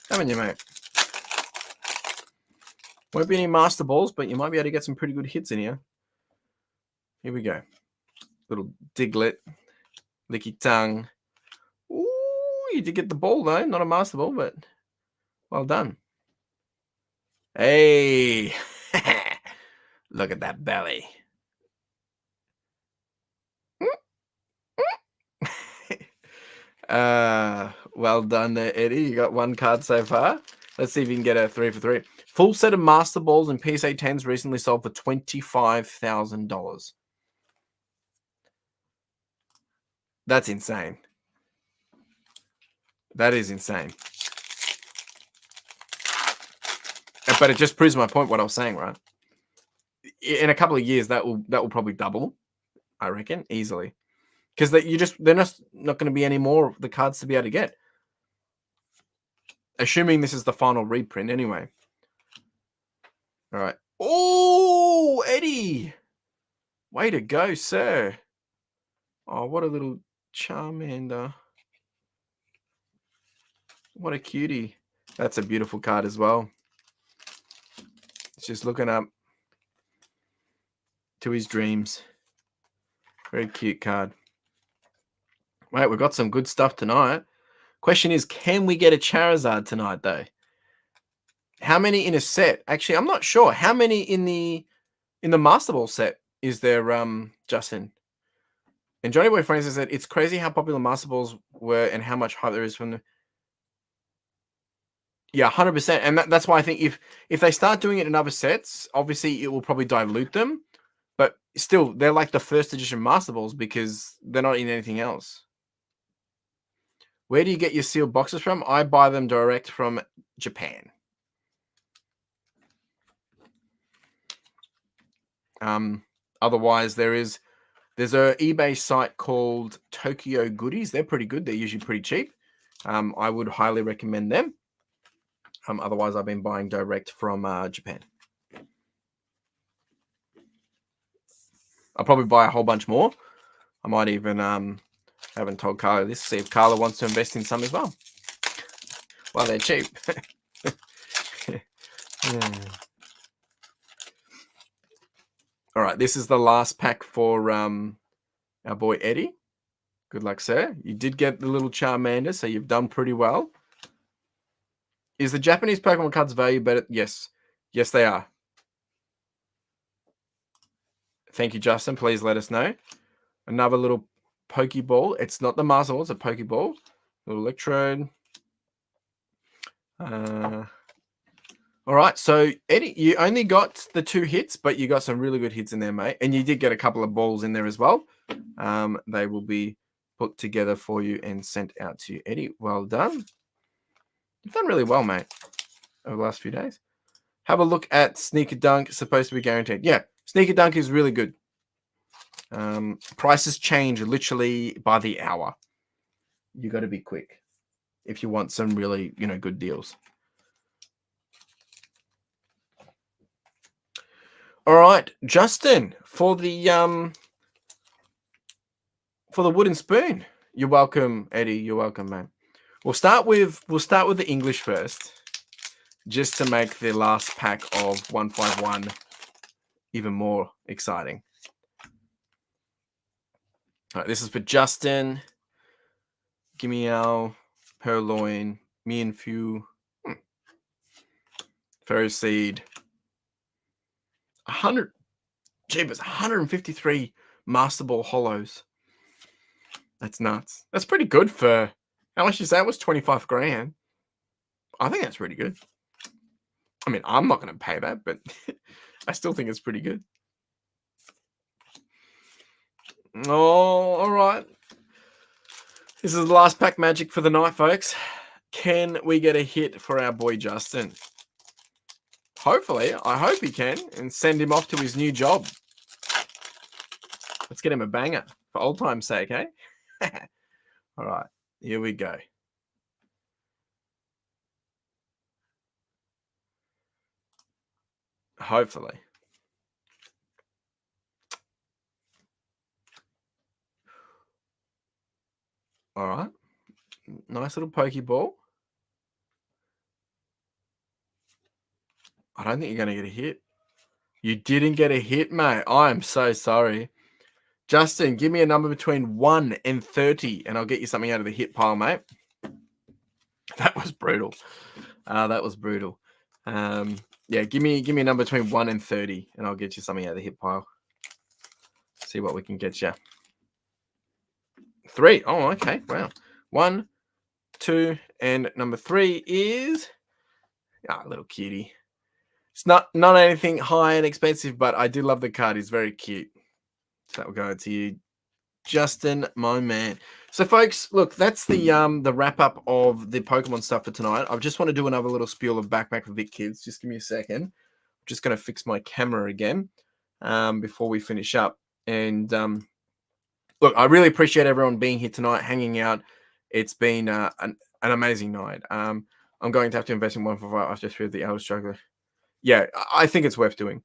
haven't you, mate? Won't be any Master Balls, but you might be able to get some pretty good hits in here. Here we go. Little Diglett. Licky Tongue. Ooh, you did get the ball, though. Not a Master Ball, but well done. Hey. Look at that belly. Well done there, Eddie. You got 1 card so far. Let's see if you can get a 3 for 3. Full set of Master Balls and PSA 10s recently sold for $25,000. That's insane. That is insane. But it just proves my point, what I was saying, right? In a couple of years, that will probably double, I reckon, easily. Because they're not going to be any more of the cards to be able to get. Assuming this is the final reprint anyway. All right. Oh, Eddie. Way to go, sir. Oh, what a little Charmander. What a cutie. That's a beautiful card as well. It's just looking up to his dreams. Very cute card. Wait, we've got some good stuff tonight. Question is, can we get a Charizard tonight, though? How many in a set? Actually, I'm not sure. How many in the Master Ball set is there, Justin? And Johnny Boy Francis said, it's crazy how popular Master Balls were and how much hype there is from the... Yeah, 100%. And that's why I think if they start doing it in other sets, obviously it will probably dilute them. But still, they're like the first edition Master Balls because they're not in anything else. Where do you get your sealed boxes from? I buy them direct from Japan. Otherwise, there's a eBay site called Tokyo Goodies. They're pretty good. They're usually pretty cheap. I would highly recommend them. Otherwise, I've been buying direct from Japan. I'll probably buy a whole bunch more. I might even haven't told Carla this. See if Carla wants to invest in some as well. Well, they're cheap. Yeah. All right, this is the last pack for our boy Eddie. Good luck, sir. You did get the little Charmander, so you've done pretty well. Is the Japanese Pokemon cards value better? Yes. Yes, they are. Thank you, Justin. Please let us know. Another little Pokeball. It's not the Master Ball, it's a Pokeball. Little Electrode. All right, so Eddie, you only got the 2 hits, but you got some really good hits in there, mate. And you did get a couple of balls in there as well. They will be put together for you and sent out to you, Eddie. Well done. You've done really well, mate, over the last few days. Have a look at Sneaker Dunk. It's supposed to be guaranteed. Yeah, Sneaker Dunk is really good. Prices change literally by the hour. You got to be quick if you want some really, good deals. All right, Justin, for the wooden spoon. You're welcome, Eddie. You're welcome, man. We'll start with the English first, just to make the last pack of 151 even more exciting. All right, this is for Justin. Gimme Purloin, Mienfoo, Ferroseed. 153 Master Ball Hollows. That's nuts. That's pretty good for how much you say it was? 25 grand. I think that's pretty good. I mean, I'm not going to pay that, but I still think it's pretty good. Oh, all right. This is the last pack magic for the night, folks. Can we get a hit for our boy Justin? Hopefully, I hope he can, and send him off to his new job. Let's get him a banger for old time's sake, eh? All right, here we go. Hopefully. All right. Nice little Pokeball. I don't think you're going to get a hit. You didn't get a hit, mate. I am so sorry. Justin, give me a number between 1 and 30, and I'll get you something out of the hit pile, mate. That was brutal. That was brutal. Yeah, give me a number between 1 and 30, and I'll get you something out of the hit pile. See what we can get you. 3. Oh, okay. Wow. 1, 2, and number 3 is a little cutie. It's not anything high and expensive, but I do love the card. It's very cute. So that will go to you, Justin, my man. So, folks, look, that's the wrap up of the Pokemon stuff for tonight. I just want to do another little spiel of Backpack for Vic Kids. Just give me a second. I'm just going to fix my camera again before we finish up. And look, I really appreciate everyone being here tonight, hanging out. It's been an amazing night. I'm going to have to invest in 145 after 3 of the Elder Struggler. Yeah, I think it's worth doing.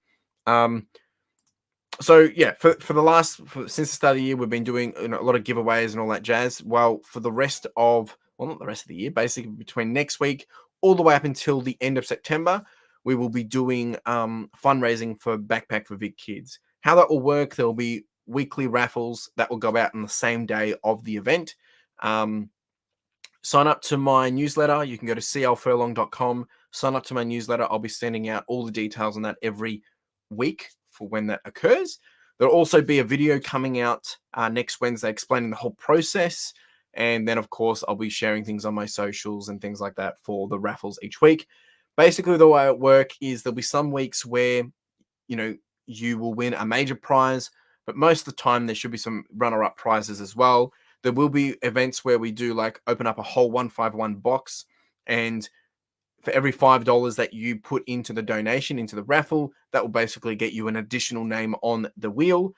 So yeah, since the start of the year, we've been doing a lot of giveaways and all that jazz. Well, for the rest of, not the rest of the year, basically between next week all the way up until the end of September, we will be doing fundraising for Backpack for Vic Kids. How that will work, there will be weekly raffles that will go out on the same day of the event. Sign up to my newsletter. You can go to clfurlong.com, sign up to my newsletter. I'll be sending out all the details on that every week for when that occurs. There'll also be a video coming out next Wednesday explaining the whole process. And then, of course, I'll be sharing things on my socials and things like that for the raffles each week. Basically, the way it works is there'll be some weeks where, you will win a major prize, but most of the time there should be some runner-up prizes as well. There will be events where we do like open up a whole 151 box, and for every $5 that you put into the donation, into the raffle, that will basically get you an additional name on the wheel.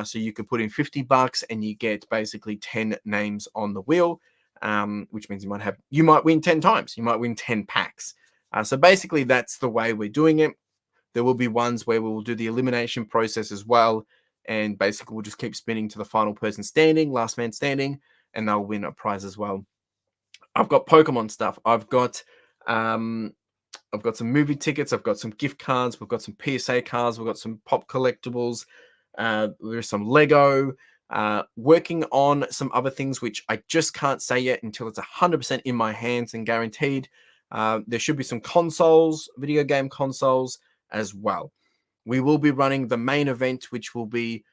So you could put in $50 and you get basically 10 names on the wheel, which means you might win 10 times. You might win 10 packs. So basically that's the way we're doing it. There will be ones where we will do the elimination process as well. And basically we'll just keep spinning to the final person standing, last man standing, and they'll win a prize as well. I've got Pokemon stuff. I've got some movie tickets. I've got some gift cards. We've got some PSA cards. We've got some pop collectibles. There's some Lego. Working on some other things which I just can't say yet until it's 100% in my hands and guaranteed. There should be some consoles, video game consoles as well. We will be running the main event, which will be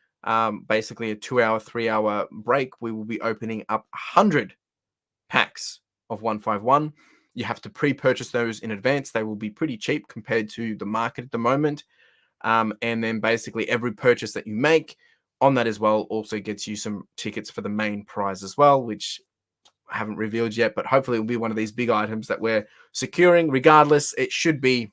basically a 2-hour, 3-hour break. We will be opening up 100 packs of 151. You have to pre-purchase those in advance. They will be pretty cheap compared to the market at the moment. And then basically every purchase that you make on that as well also gets you some tickets for the main prize as well, which I haven't revealed yet, but hopefully it will be one of these big items that we're securing. Regardless, it should be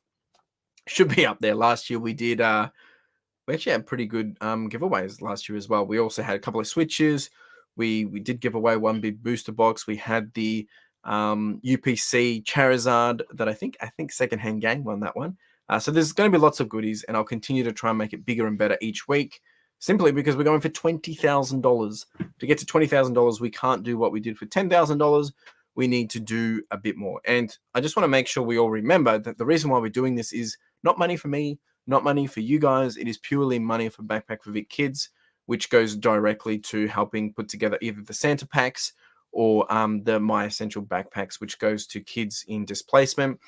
up there. Last year we did we actually had pretty good giveaways last year as well. We also had a couple of switches. We did give away one big booster box. We had the UPC Charizard that I think Secondhand Gang won that one. So there's going to be lots of goodies, and I'll continue to try and make it bigger and better each week, simply because we're going for $20,000. To get to $20,000, we can't do what we did for $10,000. We need to do a bit more. And I just want to make sure we all remember that the reason why we're doing this is not money for me, not money for you guys. It is purely money for Backpack for Vic Kids, which goes directly to helping put together either the Santa packs or the My Essential backpacks, which goes to kids in displacement.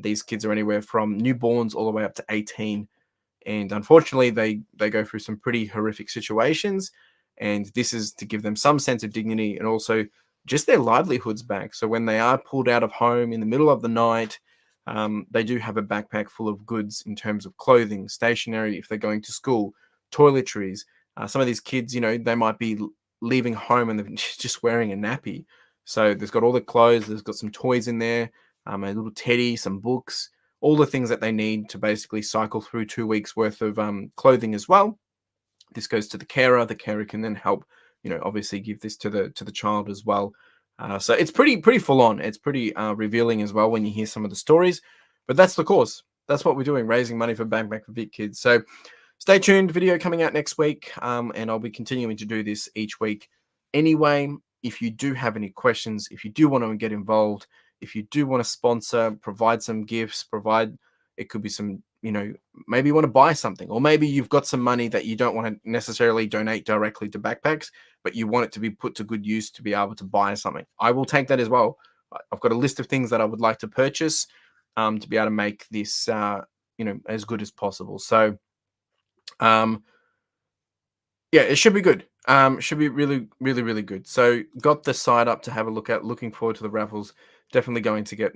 These kids are anywhere from newborns all the way up to 18. And unfortunately, they go through some pretty horrific situations. And this is to give them some sense of dignity and also just their livelihoods back. So when they are pulled out of home in the middle of the night, they do have a backpack full of goods in terms of clothing, stationery, if they're going to school, toiletries. Some of these kids, they might be leaving home and they're just wearing a nappy. So there's got all the clothes, there's got some toys in there, a little teddy, some books, all the things that they need to basically cycle through 2 weeks worth of clothing as well. This goes to the carer. The carer can then help, obviously give this to the child as well. So it's pretty full on. It's pretty revealing as well when you hear some of the stories. But that's the cause. That's what we're doing, raising money for Backpack for Vic Kids. So stay tuned. Video coming out next week, and I'll be continuing to do this each week. Anyway, if you do have any questions, if you do want to get involved, if you do want to sponsor, provide some gifts, it could be some, maybe you want to buy something, or maybe you've got some money that you don't want to necessarily donate directly to backpacks, but you want it to be put to good use to be able to buy something. I will take that as well. I've got a list of things that I would like to purchase to be able to make this, as good as possible. So, yeah, it should be good. Should be really, really, really good. So got the site up to have a look at. Looking forward to the raffles. Definitely going to get,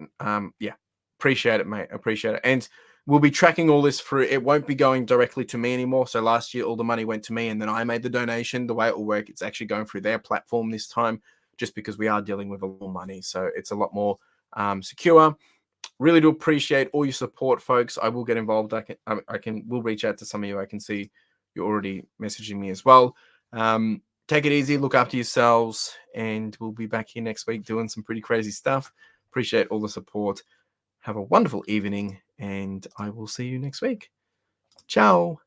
appreciate it, mate. Appreciate it. And we'll be tracking all this through. It won't be going directly to me anymore. So last year, all the money went to me and then I made the donation. The way it will work, it's actually going through their platform this time, just because we are dealing with a lot more money. So it's a lot more secure. Really do appreciate all your support, folks. I will get involved. We'll reach out to some of you. I can see you're already messaging me as well. Take it easy, look after yourselves, and we'll be back here next week doing some pretty crazy stuff. Appreciate all the support. Have a wonderful evening, and I will see you next week. Ciao.